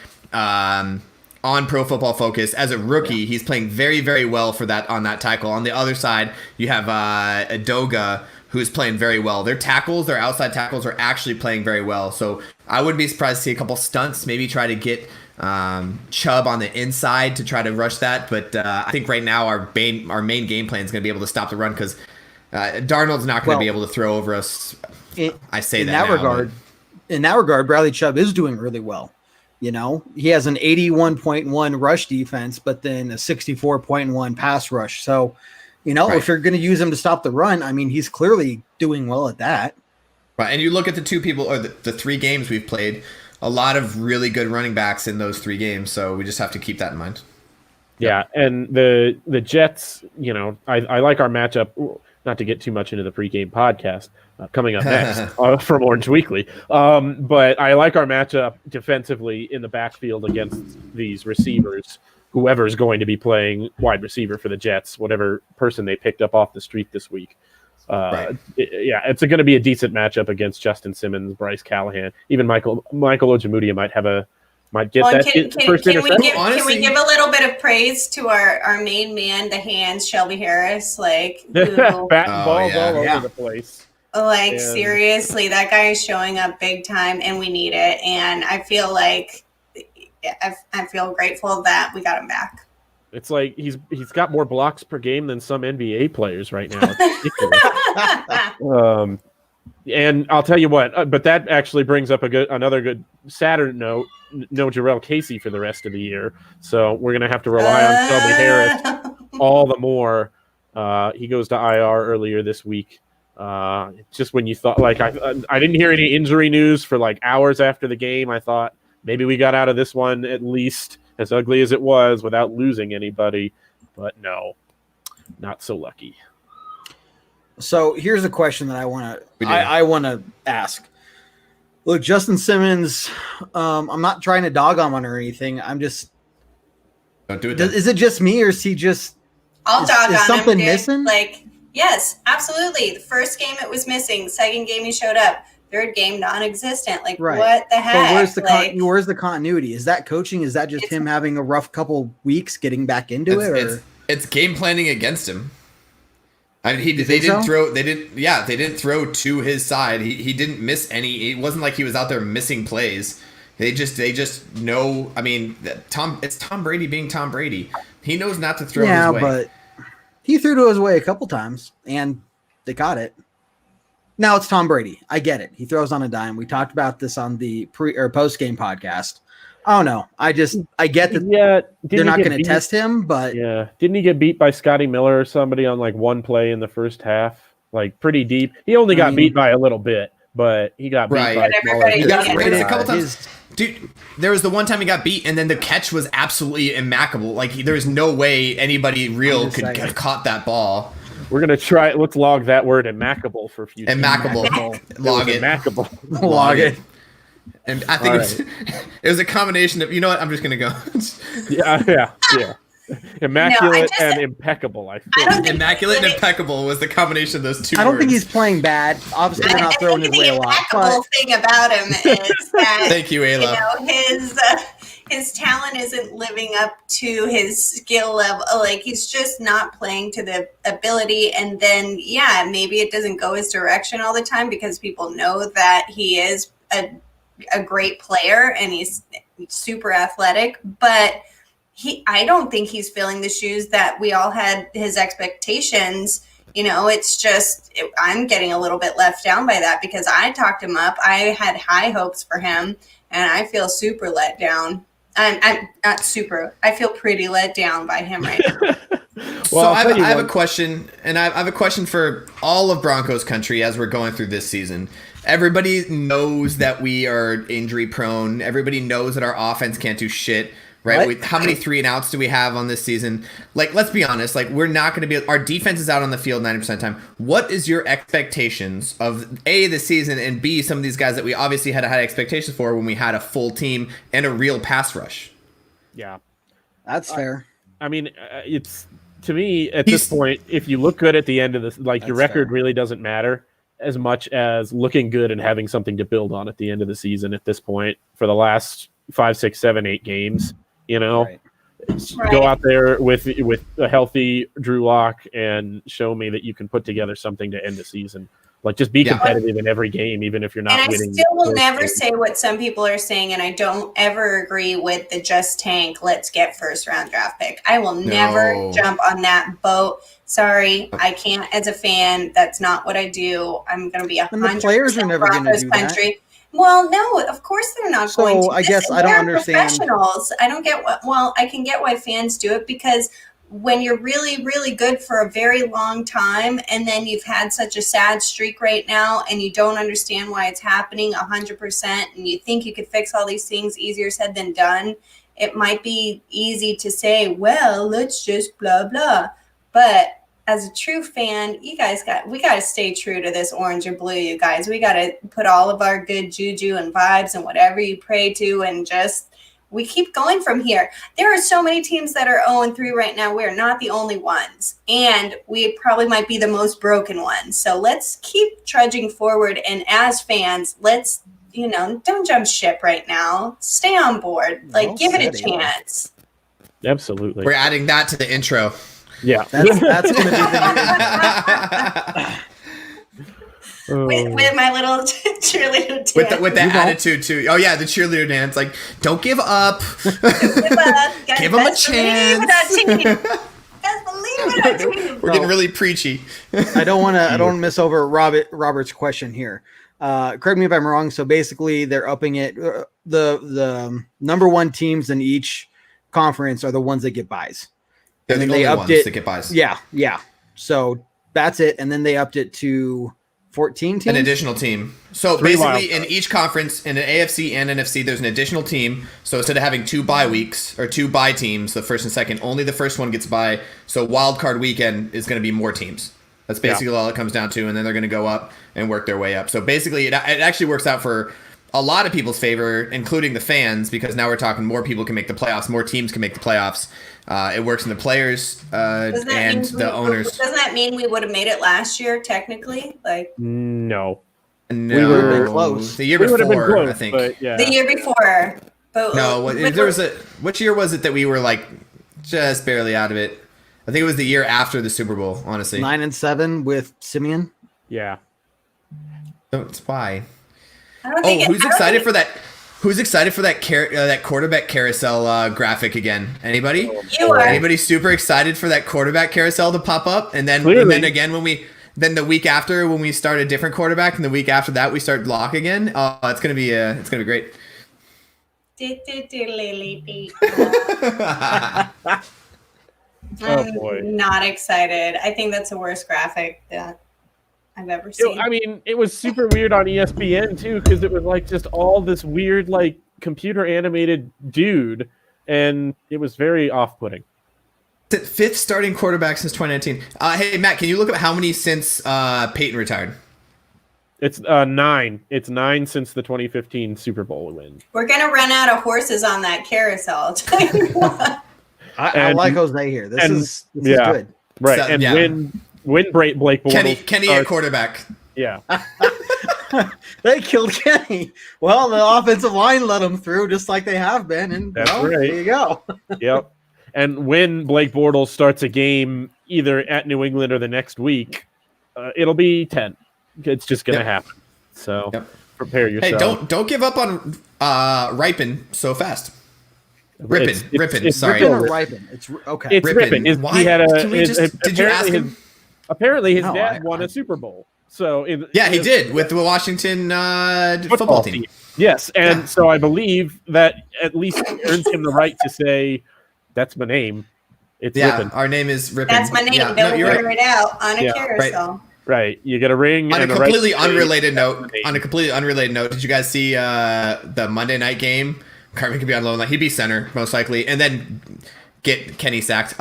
On Pro Football Focus as a rookie, he's playing very, very well for that on that tackle. On the other side, you have Adoga, who's playing very well. Their outside tackles are actually playing very well. So I wouldn't be surprised to see a couple stunts, maybe try to get Chubb on the inside to try to rush that. But I think right now our main game plan is going to be able to stop the run because Darnold's not going to be able to throw over us. In that regard, Bradley Chubb is doing really well. You know, he has an 81.1 rush defense, but then a 64.1 pass rush. So, you know, if you're going to use him to stop the run, I mean, he's clearly doing well at that. Right. And you look at the two people or the 3 games we've played, a lot of really good running backs in those 3 games. So we just have to keep that in mind. Yeah. And the Jets, you know, I like our matchup, not to get too much into the pregame podcast, coming up next from Orange Weekly. But I like our matchup defensively in the backfield against these receivers, whoever's going to be playing wide receiver for the Jets, whatever person they picked up off the street this week. It's going to be a decent matchup against Justin Simmons, Bryce Callahan, even Michael Ojemudia might get first interception. Can we give a little bit of praise to our main man, the hands, Shelby Harris? Like, batting balls all over the place. Like, seriously, that guy is showing up big time, and we need it. And I feel like I feel grateful that we got him back. It's like he's got more blocks per game than some NBA players right now. It's ridiculous. And I'll tell you what, but that actually brings up another good sadder note. No Jarrell Casey for the rest of the year, so we're gonna have to rely on Shelby Harris all the more. He goes to IR earlier this week. Just when you thought, like, I didn't hear any injury news for like hours after the game. I thought maybe we got out of this one at least, as ugly as it was, without losing anybody. But no, not so lucky. So here's a question that I want to ask. Look, Justin Simmons, I'm not trying to dog on him or anything. I'm just don't do it. Is it just me, or is he just? I'll dog on something him, missing? Like, yes, absolutely. The first game it was missing. Second game he showed up. Third game non-existent. Like, what the heck? So where's the continuity? Is that coaching? Is that just him having a rough couple weeks getting back into it? Or? It's game planning against him. I mean, they didn't throw to his side. He didn't miss any. It wasn't like he was out there missing plays. They just know. I mean, it's Tom Brady being Tom Brady. He knows not to throw his way. Yeah, but he threw to his way a couple times, and they got it. Now it's Tom Brady. I get it. He throws on a dime. We talked about this on the post game podcast. I don't know. I get that. Yeah, they're not going to test him, but didn't he get beat by Scotty Miller or somebody on like one play in the first half? Like pretty deep. He only got beat by a little bit, but he got beat by a couple times. Dude, there was the one time he got beat, and then the catch was absolutely immaculate. Like there's no way anybody real could have caught that ball. We're gonna try. Let's log that word immaculate for future. Immaculate. Log it. Immaculate. Log it. And I think it was a combination of, you know what, I'm just going to go. yeah. Immaculate and impeccable, I think. Immaculate and impeccable was the combination of those two words. I don't think he's playing bad. Obviously, they're not throwing his way a lot. The impeccable thing about him is that thank you, Ayla. You know, his talent isn't living up to his skill level. Like, he's just not playing to the ability. And then, maybe it doesn't go his direction all the time because people know that he is a great player and he's super athletic, but I don't think he's filling the shoes that we all had his expectations. You know, it's just, I'm getting a little bit left down by that because I talked him up. I had high hopes for him and I feel super let down. I'm not super. I feel pretty let down by him right now. Well, so I have a question, and I have a question for all of Broncos country as we're going through this season. Everybody knows that we are injury prone. Everybody knows that our offense can't do shit. right? What? How many 3 and outs do we have on this season? Like, let's be honest. Like, we're not going to be. Our defense is out on the field 90% of the time. What is your expectations of A, the season, and B, some of these guys that we obviously had high expectations for when we had a full team and a real pass rush? Yeah. That's fair. I mean, it's to me at this point, if you look good at the end of this, like your record really doesn't matter as much as looking good and having something to build on at the end of the season at this point for the last 5, 6, 7, 8 games, you know, go out there with a healthy Drew Lock and show me that you can put together something to end the season. Like, just be competitive in every game, even if you're not winning. And I still will never say what some people are saying, and I don't ever agree with the just tank, let's get first round draft pick. I will never jump on that boat. Sorry, I can't as a fan. That's not what I do. I'm going to be 100% the players are never going to do country. That. Well, no, of course they're not going to. So I guess I don't understand. Professionals. I don't get what. Well, I can get why fans do it, because when you're really, really good for a very long time, and then you've had such a sad streak right now, and you don't understand why it's happening 100%, and you think you could fix all these things, easier said than done, it might be easy to say, well, let's just blah, blah. But as a true fan, we got to stay true to this orange or blue, you guys. We got to put all of our good juju and vibes and whatever you pray to, and just we keep going from here. There are so many teams that are 0-3 right now. We're not the only ones. And we probably might be the most broken ones. So let's keep trudging forward. And as fans, let's, don't jump ship right now. Stay on board. Like, give it a chance. Absolutely. We're adding that to the intro. Yeah. That's going to be the with my little cheerleader dance. With the attitude too. Oh yeah, the cheerleader dance. Like, don't give up. Don't give up. Give them a chance. We're getting really preachy. I don't want to miss over Robert's question here. Correct me if I'm wrong. So basically, they're upping it. The number 1 teams in each conference are the ones that get buys. They're the only ones that get buys. Yeah. So that's it, and then they upped it to 14 teams? An additional team. So basically, in each conference, in an AFC and NFC, there's an additional team. So instead of having 2 bye weeks or 2 bye teams, the first and second, only the first one gets bye. So wild card weekend is going to be more teams. That's basically all it comes down to, and then they're going to go up and work their way up. So basically, it actually works out for a lot of people's favor, including the fans, because now we're talking more people can make the playoffs, more teams can make the playoffs. It works in the players and the owners. Doesn't that mean we would have made it last year, technically? No. We would have been close. The year before, close, I think. The year before. But no, there was which year was it that we were like just barely out of it? I think it was the year after the Super Bowl, honestly. 9-7 with Simeon. Yeah. That's why. Who's excited for that? Who's excited for that that quarterback carousel graphic again? Anybody? You are. Anybody super excited for that quarterback carousel to pop up? And then again then the week after when we start a different quarterback, and the week after that we start lock again. Oh, it's gonna be great. Oh boy. Not excited. I think that's the worst graphic that I've ever seen. I mean, it was super weird on ESPN too, because it was like just all this weird, like, computer animated dude, and it was very off-putting. The 5th starting quarterback since 2019. Hey Matt, can you look at how many since Peyton retired? It's 9. It's 9 since the 2015 Super Bowl win. We're gonna run out of horses on that carousel. I'll tell you what. I like Jose here. This is good. So, Right, and when Blake Bortles Kenny at quarterback. Yeah. They killed Kenny. Well, the offensive line let him through, just like they have been, and there you go. Yep. And when Blake Bortles starts a game either at New England or the next week, it'll be 10. It's just going to happen. So prepare yourself. Hey, don't give up on Ripon so fast. Ripon. Sorry. Ripon or Ripon? It's okay. It's Ripon. Why? He had did you ask him? Apparently, his dad won a Super Bowl. So he did with the Washington football team. Yes, and so I believe that at least earns him the right to say, "That's my name." It's Ripon. Our name is Ripon. That's my name. They'll figure it out on a carousel. Right. You get a ring. On a completely unrelated note. Did you guys see the Monday night game Cartman could be on loan. Like he'd be center most likely, and then get Kenny sacked.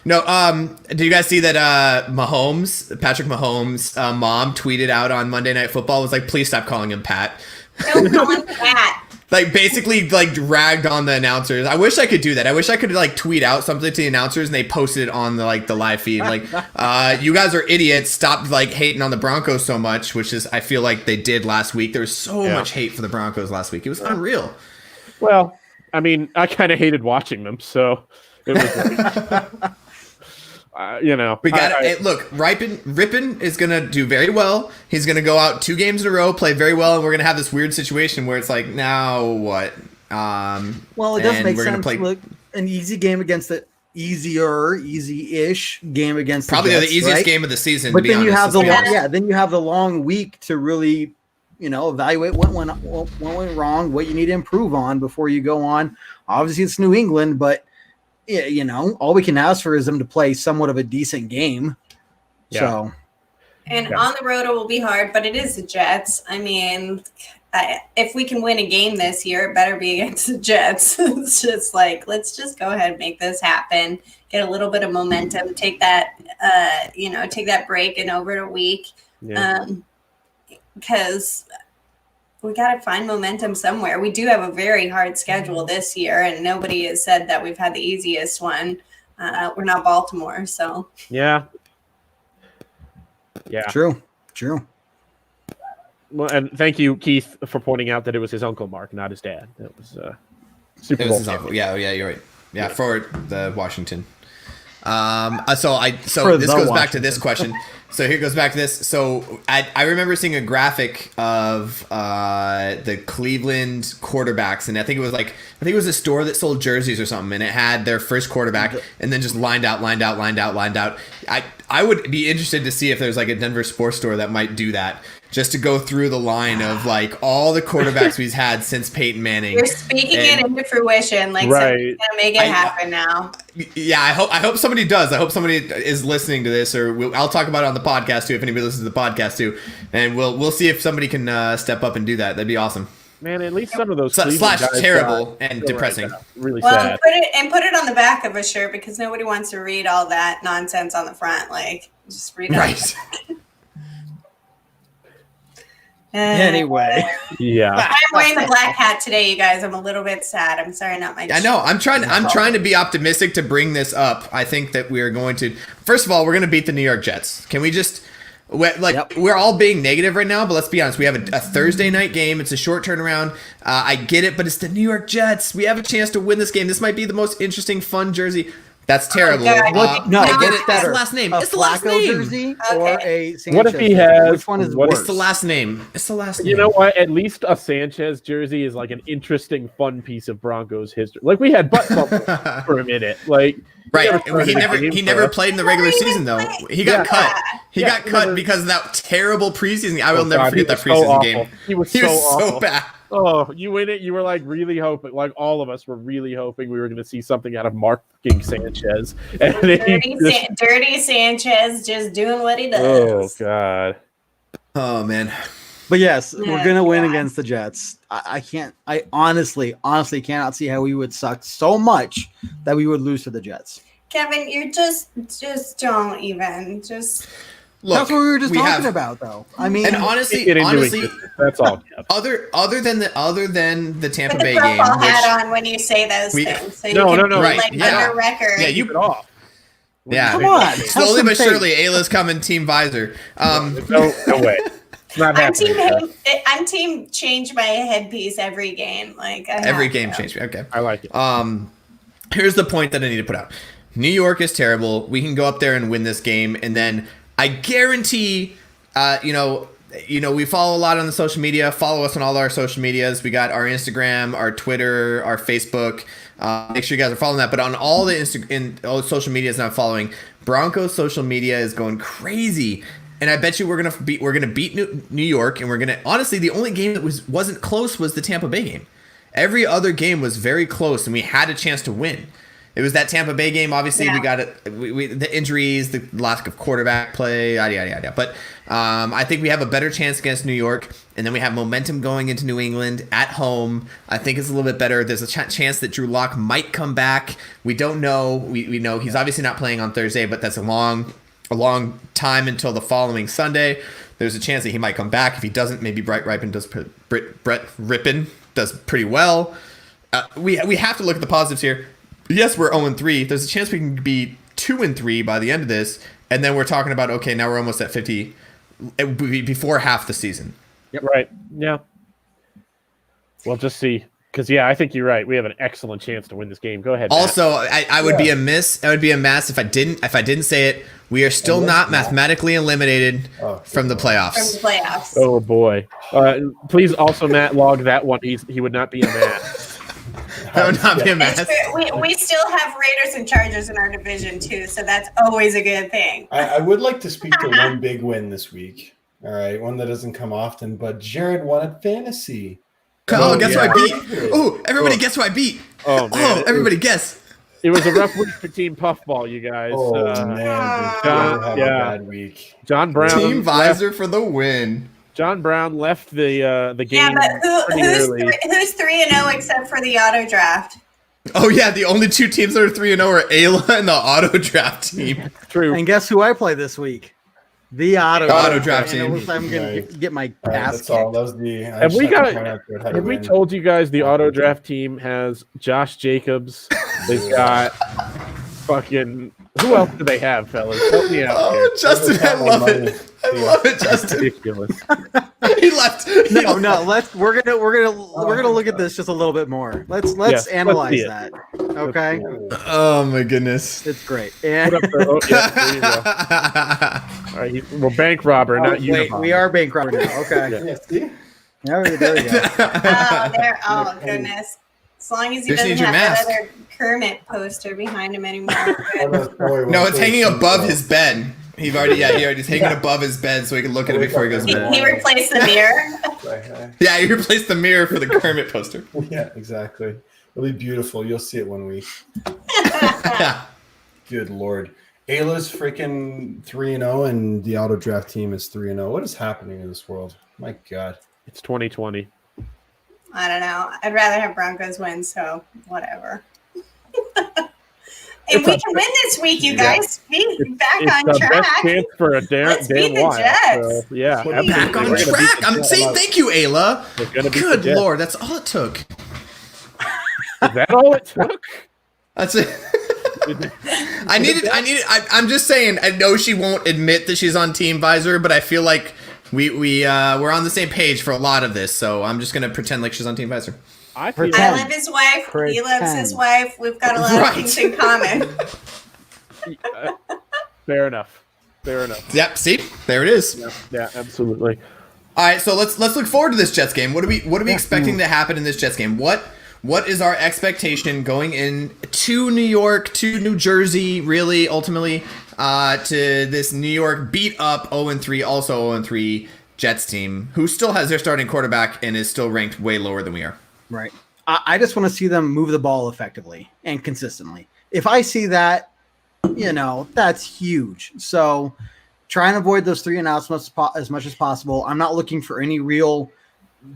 No. Do you guys see that? Patrick Mahomes' mom tweeted out on Monday Night Football was like, "Please stop calling him Pat." Don't call him Pat. Like basically like dragged on the announcers. I wish I could do that. I wish I could like tweet out something to the announcers and they posted it on the live feed. Like, you guys are idiots. Stop like hating on the Broncos so much, which is I feel like they did last week. There was so much hate for the Broncos last week. It was unreal. Well, I mean, I kind of hated watching them, so it was. We got look. Rippin is gonna do very well. He's gonna go out 2 games in a row, play very well, and we're gonna have this weird situation where it's like, now what? Well, it does make sense. Look, an easy game against the easy-ish game against probably the Jets, the easiest right? game of the season. But to be then honest, then you have the long week to really, evaluate what went wrong, what you need to improve on before you go on. Obviously, it's New England, but all we can ask for is them to play somewhat of a decent game. Yeah. So, And on the road, it will be hard, but it is the Jets. I mean, if we can win a game this year, it better be against the Jets. It's just like, let's just go ahead and make this happen. Get a little bit of momentum. Take that, take that break and over a week. Yeah. Because we got to find momentum somewhere. We do have a very hard schedule this year, and nobody has said that we've had the easiest one. We're not Baltimore, so. Yeah. True. Well, and thank you, Keith, for pointing out that it was his uncle Mark, not his dad. That was Super It Bowl. was his uncle. Yeah, you're right. Yeah, for the Washington. So this goes back to this question. So here goes back to this. So I remember seeing a graphic of the Cleveland quarterbacks, and I think it was a store that sold jerseys or something, and it had their first quarterback, and then just lined out. I would be interested to see if there's like a Denver sports store that might do that, just to go through the line of like all the quarterbacks we've had since Peyton Manning. You're speaking it into fruition. Like, right. somebody's gonna make it happen now. Yeah, I hope somebody does. I hope somebody is listening to this, or I'll talk about it on the podcast too. If anybody listens to the podcast too, and we'll see if somebody can step up and do that. That'd be awesome. Man, at least some of those Slash guys terrible and depressing. Really Well, sad. put it on the back of a shirt, because nobody wants to read all that nonsense on the front. Like, just read it. Right. Anyway. Yeah. I'm wearing the black hat today, you guys. I'm a little bit sad. I'm sorry, not my. I know. I'm trying to be optimistic to bring this up. I think that we are going to. First of all, we're going to beat the New York Jets. Can we just? We're all being negative right now, but let's be honest. We have a Thursday night game. It's a short turnaround. I get it, but it's the New York Jets. We have a chance to win this game. This might be the most interesting, fun jersey. That's terrible. God. No, I get what's it. It's better? the last name. A It's the last Flacco name. jersey or a Sanchez What if he jersey? has- Which one is what if- worse? It's the last name. It's the last name. You know what? At least a Sanchez jersey is like an interesting, fun piece of Broncos history. Like we had butt fumbles for a minute. Like Right. he He never played in the regular season though. He got cut. He got cut because of that terrible preseason. I will never forget that preseason game. He was He so was so awful. bad. Oh, you win it. You were like really hoping, like all of us were really hoping we were going to see something out of Mark Sanchez. And then he Dirty Sanchez just doing what he oh does. God. Oh man. But yes, Oh, we're gonna win God. against the Jets. I honestly cannot see how we would suck so much that we would lose to the Jets. Kevin, you're just don't even just. Look, That's what we were just talking have- about, though. I mean, And honestly, Get into existence. That's all. Kev. other than the Tampa Put the Bay game, football hat which, on when you say those we- things, so you No, can no, no. be Right, like yeah. under record. yeah, Keep it off. yeah, Come on, have slowly some but faith. surely, Ayla's coming, Team Visor. No way. It's not I'm happening. team change my headpiece every game. Like I Every have game to. changed. Okay. I like it. Here's the point that I need to put out. New York is terrible. We can go up there and win this game, and then I guarantee, we follow a lot on the social media. Follow us on all our social medias. We got our Instagram, our Twitter, our Facebook. Make sure you guys are following that. But on all the all the social medias that I'm following, Broncos social media is going crazy. And I bet you we're gonna beat New York, and we're gonna honestly the only game that wasn't close was the Tampa Bay game. Every other game was very close, and we had a chance to win. It was that Tampa Bay game. Obviously, we got it. The injuries, the lack of quarterback play, yada yada yada. But I think we have a better chance against New York, and then we have momentum going into New England at home. I think it's a little bit better. There's a chance that Drew Lock might come back. We don't know. We know he's obviously not playing on Thursday, but that's a long time until the following Sunday. There's a chance that he might come back. If he doesn't, maybe Brett Rippin does pretty well. We have to look at the positives here. Yes, we're 0-3. There's a chance we can be 2-3 by the end of this, and then we're talking about, okay, now we're almost at 50 before half the season. Yep. Right. Yeah. We'll just see. Because I think you're right. We have an excellent chance to win this game. Go ahead, Matt. Also, I would be amiss. I would be a mess if I didn't say it. We are still not mathematically eliminated from the playoffs. Oh boy. Please also, Matt, log that one. He would not be a Matt. That would not be a mess. We still have Raiders and Chargers in our division too, so that's always a good thing. I would like to speak to one big win this week. All right, one that doesn't come often, but Jared won at fantasy. Oh, guess who I beat? Oh, everybody guess who I beat. Oh, man. Oh, everybody guess. It was a rough week for Team Puffball, you guys. Oh, man. John, a bad week. John Brown. Team Visor for the win. John Brown left the game. Yeah, but who's 3-0 except for the auto draft? Oh, yeah, the only two teams that are 3-0 are Ayla and the auto draft team. True. And guess who I play this week? The auto draft team. I'm going to get my ass That's all. kicked. That was the. Have we told you guys the auto draft team has Josh Jacobs? They've got fucking. Who else do they have, fellas? Help me out here. Justin, I love it. I love it, Justin. Ridiculous. He left. No. We're gonna look at this just a little bit more. Let's analyze that. Okay. Oh my goodness. It's great. And There you go. All right, we're bank robber, not Unabomber. we are bank robber now. Okay. Yeah, see? There we go. Oh goodness. As long as he Just doesn't need your have mask. that other Kermit poster behind him anymore. No, it's hanging above his bed. He's hanging above his bed so he can look at it before he goes to bed. He replaced the mirror. Yeah, he replaced the mirror for the Kermit poster. Yeah, exactly. It'll be beautiful. You'll see it one week. Good Lord. Ayla's freaking 3-0 and the auto draft team is 3-0. What is happening in this world? My God. It's 2020. I don't know. I'd rather have Broncos win, so whatever. And we can win this week, you guys. Be back on the track. Best chance for a Let's beat damn the while. Jets. So, yeah, Back absolutely. on We're gonna beat track. the I'm Jets. saying thank you, Ayla. We're gonna beat the Good Jets. Lord, that's all it took. Is that all it took? That's it. I'm just saying. I know she won't admit that she's on Team Visor, but I feel like we're on the same page for a lot of this. So I'm just gonna pretend like she's on Team Visor. I love his wife. He loves his wife. We've got a lot of things in common. Fair enough. Yep. See, there it is. Yeah, absolutely. All right, so let's look forward to this Jets game. What are we expecting to happen in this Jets game? What is our expectation going in to New York, to New Jersey, really ultimately to this New York beat up 0-3, also 0-3 Jets team, who still has their starting quarterback and is still ranked way lower than we are. Right. I just want to see them move the ball effectively and consistently. If I see that, that's huge. So try and avoid those 3 and outs as much as possible. I'm not looking for any real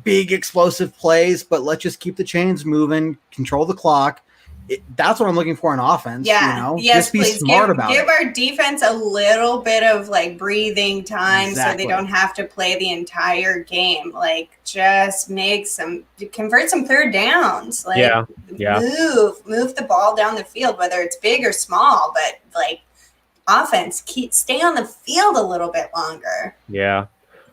big explosive plays, but let's just keep the chains moving, control the clock. That's what I'm looking for in offense. Yeah. Yes, just be please smart about give it. our defense a little bit of breathing time Exactly. so they don't have to play the entire game. Just convert some third downs. Yeah. Move the ball down the field, whether it's big or small, but offense, stay on the field a little bit longer. Yeah.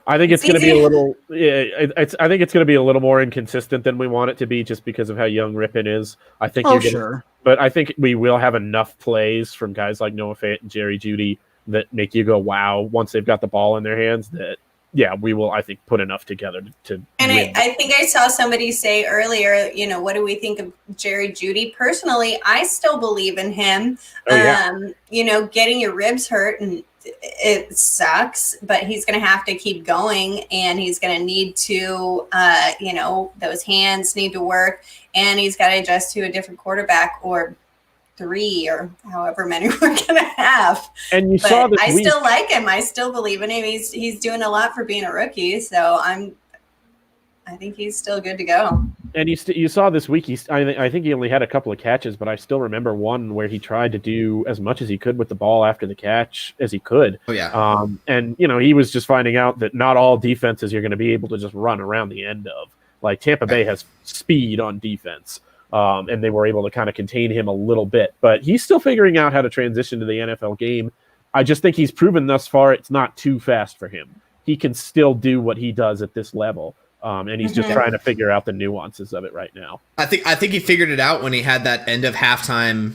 I think it's going to be a little. I think it's going to be a little more inconsistent than we want it to be, just because of how young Rippin is. I think. Sure. But I think we will have enough plays from guys like Noah Fant and Jerry Jeudy that make you go, "Wow!" Once they've got the ball in their hands, we will. I think put enough together to. And win. I think I saw somebody say earlier, what do we think of Jerry Jeudy? Personally, I still believe in him. Oh, yeah. Getting your ribs hurt and it sucks, but he's going to have to keep going, and he's going to need to, those hands need to work, and he's got to adjust to a different quarterback or 3 or however many we're going to have. And you But saw this I week. still like him. I still believe in him. He's doing a lot for being a rookie. So I think he's still good to go. And you saw this week. I think he only had a couple of catches, but I still remember one where he tried to do as much as he could with the ball after the catch as he could. Oh yeah. And he was just finding out that not all defenses you're going to be able to just run around the end of. Like Tampa Bay has speed on defense, and they were able to kind of contain him a little bit. But he's still figuring out how to transition to the NFL game. I just think he's proven thus far it's not too fast for him. He can still do what he does at this level. And he's just trying to figure out the nuances of it right now. I think he figured it out when he had that end of halftime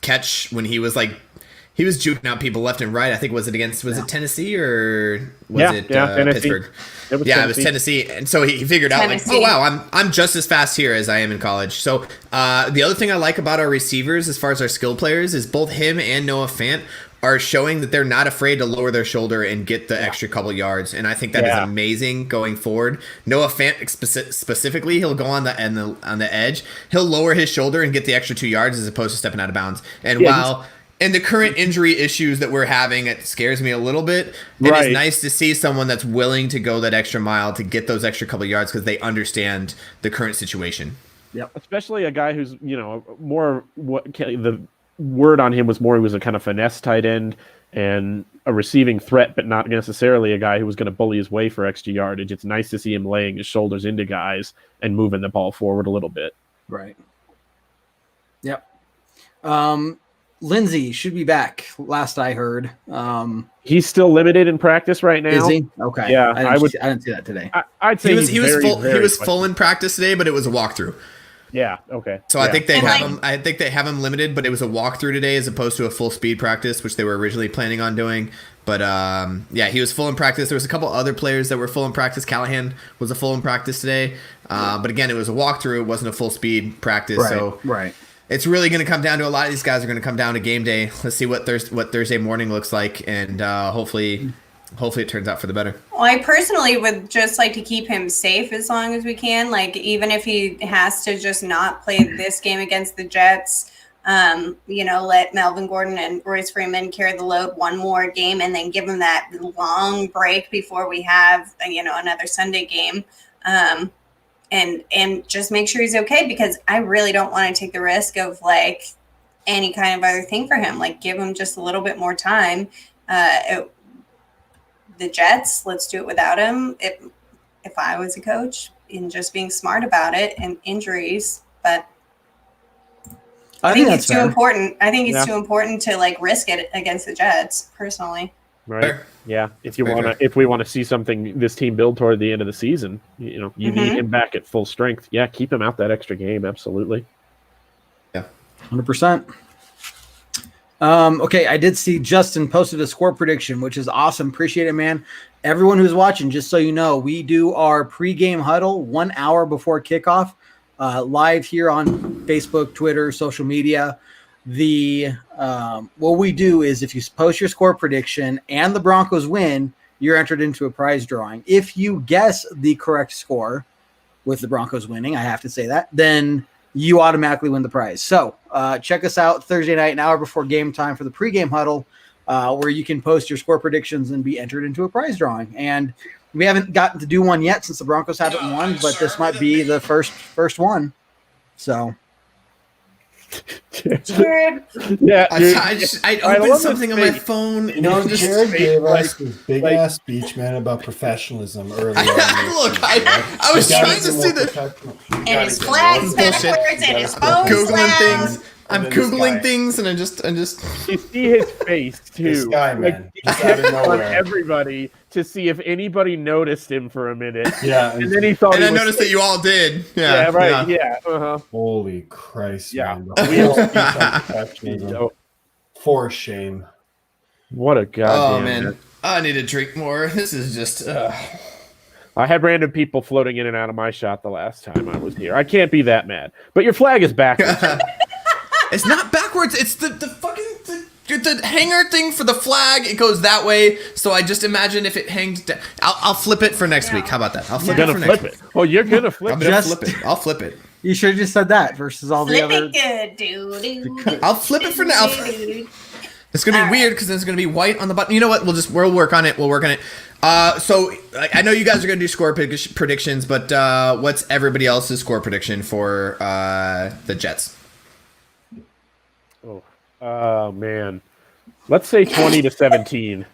catch when he was juking out people left and right. I think was it Tennessee or was it Tennessee. Pittsburgh? It was Tennessee. And so he figured out Tennessee. like, oh wow, I'm just as fast here as I am in college. So the other thing I like about our receivers as far as our skill players is both him and Noah Fant are showing that they're not afraid to lower their shoulder and get the extra couple yards, and I think that is amazing going forward. Noah Fant specifically, he'll go on the edge, he'll lower his shoulder and get the extra 2 yards as opposed to stepping out of bounds. And while in the current injury issues that we're having, it scares me a little bit. It is nice to see someone that's willing to go that extra mile to get those extra couple yards because they understand the current situation. Yep. Especially a guy who's more the word on him was more he was a kind of finesse tight end and a receiving threat, but not necessarily a guy who was going to bully his way for extra yardage. It's nice to see him laying his shoulders into guys and moving the ball forward a little bit. Right. Yep. Lindsey should be back. Last I heard. He's still limited in practice right now. Is he? Okay. Yeah, I didn't see that today. I'd say he was full in practice today, but it was a walkthrough. Yeah. Okay. So I think they have him limited, but it was a walkthrough today as opposed to a full speed practice, which they were originally planning on doing. But he was full in practice. There was a couple other players that were full in practice. Callahan was a full in practice today. But again, it was a walkthrough. It wasn't a full speed practice. Right. It's really going to come down to a lot of these guys are going to come down to game day. Let's see what Thursday morning looks like, and hopefully it turns out for the better. Well, I personally would just like to keep him safe as long as we can. Like, even if he has to just not play this game against the Jets, let Melvin Gordon and Royce Freeman carry the load one more game and then give him that long break before we have, another Sunday game. And just make sure he's okay, because I really don't want to take the risk of like any kind of other thing for him. Like, give him just a little bit more time. The Jets, let's do it without him. If I was a coach, and just being smart about it and injuries, but I think it's too important. I think it's too important to like risk it against the Jets, personally. Right. Fair. Yeah. If we want to see something this team build toward the end of the season, you need him back at full strength. Yeah, keep him out that extra game. Absolutely. Yeah. 100%. Okay, I did see Justin posted a score prediction, which is awesome. Appreciate it, man. Everyone who's watching, just so you know, we do our pregame huddle 1 hour before kickoff, live here on Facebook, Twitter, social media. What we do is if you post your score prediction and the Broncos win, you're entered into a prize drawing. If you guess the correct score with the Broncos winning, I have to say that, then you automatically win the prize. So check us out Thursday night, an hour before game time for the pregame huddle, where you can post your score predictions and be entered into a prize drawing. And we haven't gotten to do one yet since the Broncos haven't won, but this might be the first one. So. Jared. Yeah, I opened something on my phone. Jared gave us this big ass speech, man, about professionalism earlier. Look, I was trying to see the and his flags backwards and his phone Googling things. I'm Googling things, and I just you see his face too. This guy, man, just out of on nowhere. Everybody to see if anybody noticed him for a minute. Yeah, and then he thought. And I noticed that you all did. Yeah, right. Yeah. Uh-huh. Holy Christ! Yeah. Man. For shame. What a goddamn. Oh man, I need to drink more. This is just. I had random people floating in and out of my shot the last time I was here. I can't be that mad. But your flag is backwards. It's not backwards. It's the fucking the hanger thing for the flag. It goes that way. So I just imagine if it hangs down. I'll flip it for next week. How about that? I'll flip it for next week. Oh, you're gonna flip I'm it. gonna flip it. I'll flip it. You should have just said that versus all the Flip other. it good, dude. I'll flip it for now. It's gonna be All weird because it's gonna be white on the button. You know what? We'll work on it. We'll work on it. So I know you guys are gonna do score predictions, but what's everybody else's score prediction for the Jets? Oh man, let's say 20-17.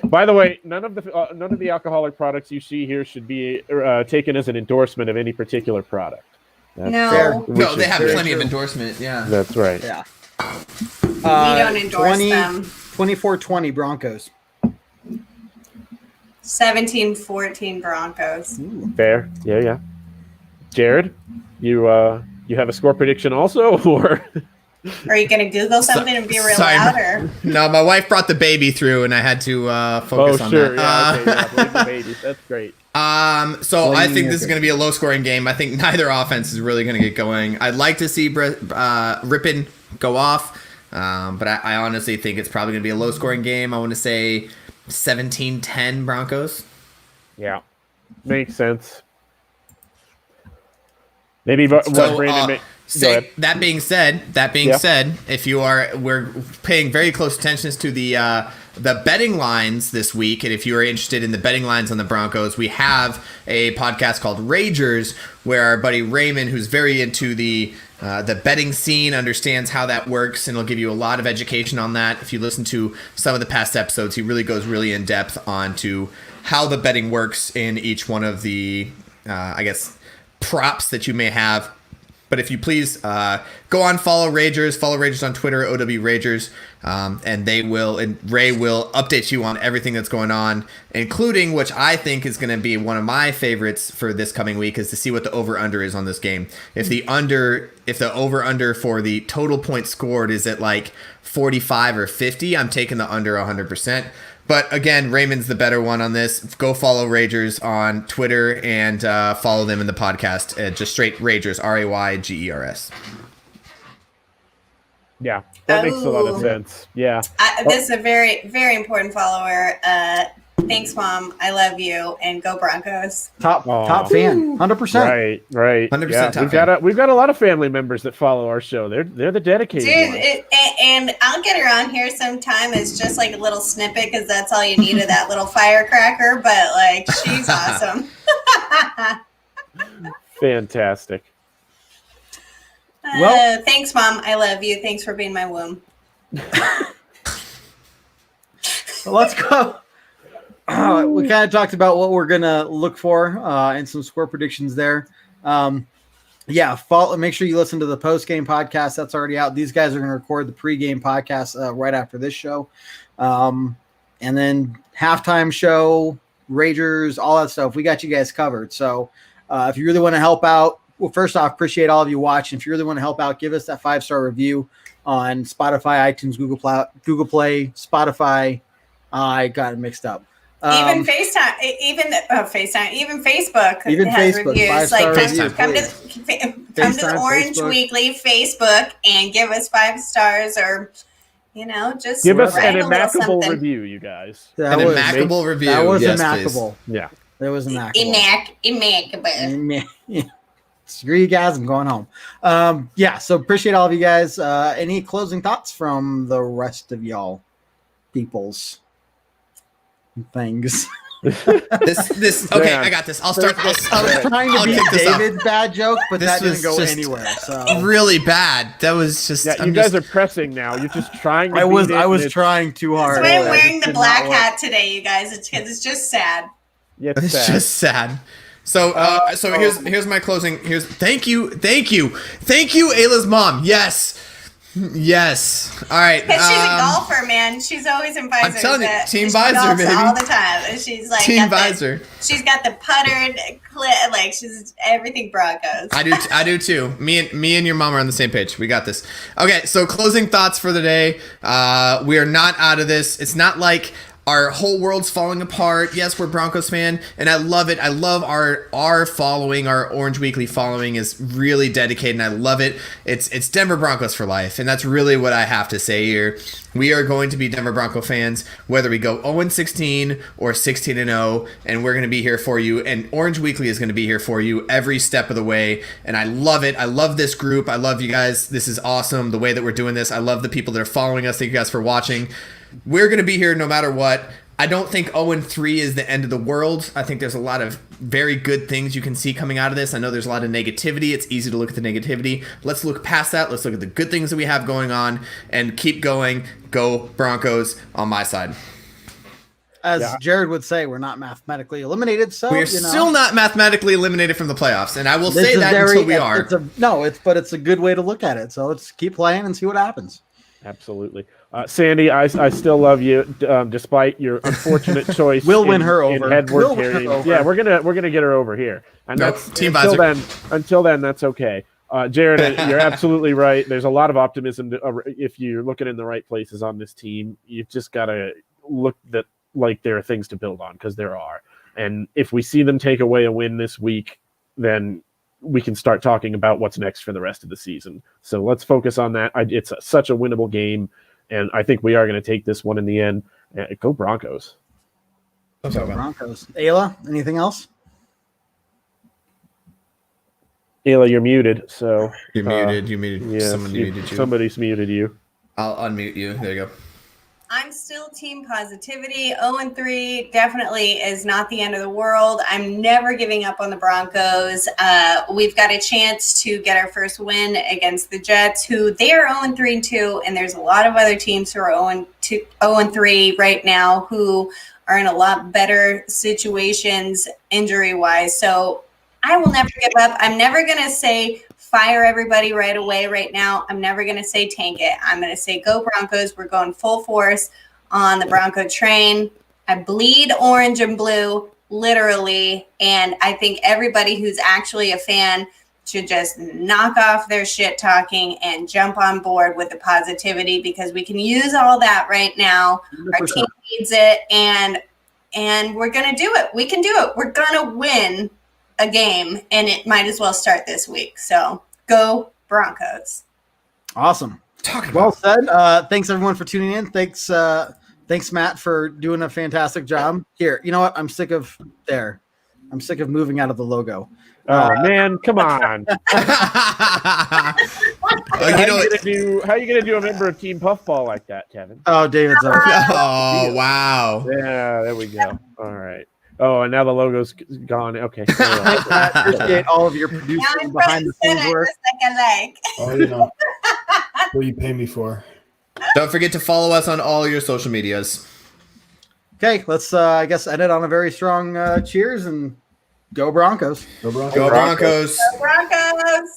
By the way, none of the alcoholic products you see here should be taken as an endorsement of any particular product. That's No. No, they have very plenty of true. endorsement. Yeah. That's right. Yeah. We don't endorse them. 24-20 Broncos. 17-14 Broncos. Fair. Yeah. Jared, you have a score prediction also, or? Are you going to Google something and be real Sorry. loud? Or? No, my wife brought the baby through, and I had to focus on sure. that. Yeah, okay, blame the baby. That's great. So I think your this is going to be a low-scoring game. I think neither offense is really going to get going. I'd like to see Rippin go off, but I honestly think it's probably going to be a low-scoring game. I want to say 17-10 Broncos. Yeah, makes sense. Maybe what Brandon. Go ahead. That being said, if we're paying very close attention to the betting lines this week, and if you are interested in the betting lines on the Broncos, we have a podcast called Ragers, where our buddy Raymond, who's very into the betting scene, understands how that works, and he'll give you a lot of education on that. If you listen to some of the past episodes, he really goes really in depth onto how the betting works in each one of the, props that you may have. But if you please go on, follow Ragers on Twitter, OW Ragers, and Ray will update you on everything that's going on, including, which I think is going to be one of my favorites for this coming week, is to see what the over-under is on this game. If the over-under for the total points scored is at like 45 or 50, I'm taking the under 100%. But again, Raymond's the better one on this. Go follow Ragers on Twitter and follow them in the podcast. Just straight Ragers, Raygers. Yeah, that makes a lot of sense. Yeah. This is a very, very important follower. Thanks, Mom. I love you. And go Broncos. Top fan, 100%. Right. 100% Yeah, top we've got a lot of family members that follow our show. They're the dedicated ones. Dude, and I'll get her on here sometime as just like a little snippet because that's all you need of that little firecracker. But like, she's awesome. Fantastic. Well- thanks, Mom. I love you. Thanks for being my womb. So let's go. We kind of talked about what we're gonna look for and some score predictions there. Make sure you listen to the post game podcast that's already out. These guys are gonna record the pregame podcast right after this show, and then halftime show, Ragers, all that stuff. We got you guys covered. So if you really want to help out, well, first off, appreciate all of you watching. If you really want to help out, give us that 5-star review on Spotify, iTunes, Google Play, Spotify. I got it mixed up. Even FaceTime, even Facebook Even has Facebook, reviews. 5-star Like reviews, come to FaceTime, the Orange Facebook. Weekly Facebook and give us 5 stars, or just Give us write an a little immaculable something. review, you guys. An immaculable review. That was Yes, immaculable. Yeah. That was immaculable. Immaculable. Screw you guys, I'm going home. So appreciate all of you guys. Any closing thoughts from the rest of y'all peoples things? Okay, Yeah. I got this. I'll start. I was trying to I'll beat kick this off. David's bad joke, but This that didn't was go just anywhere. So Really bad. That was just. Yeah, you guys are pressing now. You're just trying to I was beat it, and it's- trying too hard. That's why I'm It wearing just the did black not work. hat today, you guys. It's because it's just sad. Yeah, It's sad. just sad. So here's my closing. Thank you, Ayla's mom. Yes. All right. Because she's a golfer, man. She's always in visor. I'm telling you, Team she Visor, golfs baby. all the time. And she's like Team got the- Visor. she's got the puttered clip. Like she's everything Broncos. I do too. Me and your mom are on the same page. We got this. Okay, so closing thoughts for the day. We are not out of this. It's not like our whole world's falling apart. Yes, we're Broncos fan, and I love it. I love our following, our Orange Weekly following is really dedicated, and I love it. It's Denver Broncos for life, and that's really what I have to say here. We are going to be Denver Bronco fans, whether we go 0-16 or 16-0, and we're going to be here for you. And Orange Weekly is going to be here for you every step of the way. And I love it. I love this group. I love you guys. This is awesome, the way that we're doing this. I love the people that are following us. Thank you guys for watching. We're going to be here no matter what. I don't think 0-3 is the end of the world. I think there's a lot of very good things you can see coming out of this. I know there's a lot of negativity. It's easy to look at the negativity. Let's look past that. Let's look at the good things that we have going on and keep going. Go Broncos on my side. As Jared would say, we're not mathematically eliminated, so we're still not mathematically eliminated from the playoffs, and I will say that until we are. But it's a good way to look at it. So let's keep playing and see what happens. Absolutely. Sandy, I still love you, despite your unfortunate choice. We'll win her over. Yeah, we're gonna get her over here. And that's team until then, that's okay. Jared, you're absolutely right. There's a lot of optimism if you're looking in the right places on this team. You've just got to look that like there are things to build on, because there are. And if we see them take away a win this week, then we can start talking about what's next for the rest of the season. So let's focus on that. It's such a winnable game, and I think we are going to take this one in the end. Go Broncos. Go Broncos. Ayla, anything else? Ayla, you're muted. So you're muted. You muted. Yeah, muted you. Somebody's muted you. I'll unmute you. There you go. I'm still team positivity. 0-3 definitely is not the end of the world. I'm never giving up on the Broncos. We've got a chance to get our first win against the Jets, who they are 0-3 too, and there's a lot of other teams who are 0-3 right now who are in a lot better situations injury-wise. So I will never give up. I'm never going to say fire everybody right away right now. I'm never going to say tank it. I'm going to say go Broncos. We're going full force on the Bronco train. I bleed orange and blue, literally. And I think everybody who's actually a fan should just knock off their shit talking and jump on board with the positivity, because we can use all that right now. 100%. Our team needs it. And we're going to do it. We can do it. We're going to win a game, and it might as well start this week. So go Broncos. Awesome. Well said. Thanks everyone for tuning in. Thanks Matt for doing a fantastic job. Here, you know what? I'm sick of moving out of the logo. Oh man, come on. How are you gonna do a member of Team Puffball like that, Kevin? Oh, David's over. Oh wow. Yeah, there we go. All right. Oh, and now the logo's gone. Okay. Appreciate all of your producers behind the scenes work. Oh, you know what you pay me for. Don't forget to follow us on all your social medias. Okay, let's I guess end it on a very strong cheers and go Broncos. Go Broncos. Go Broncos. Go Broncos.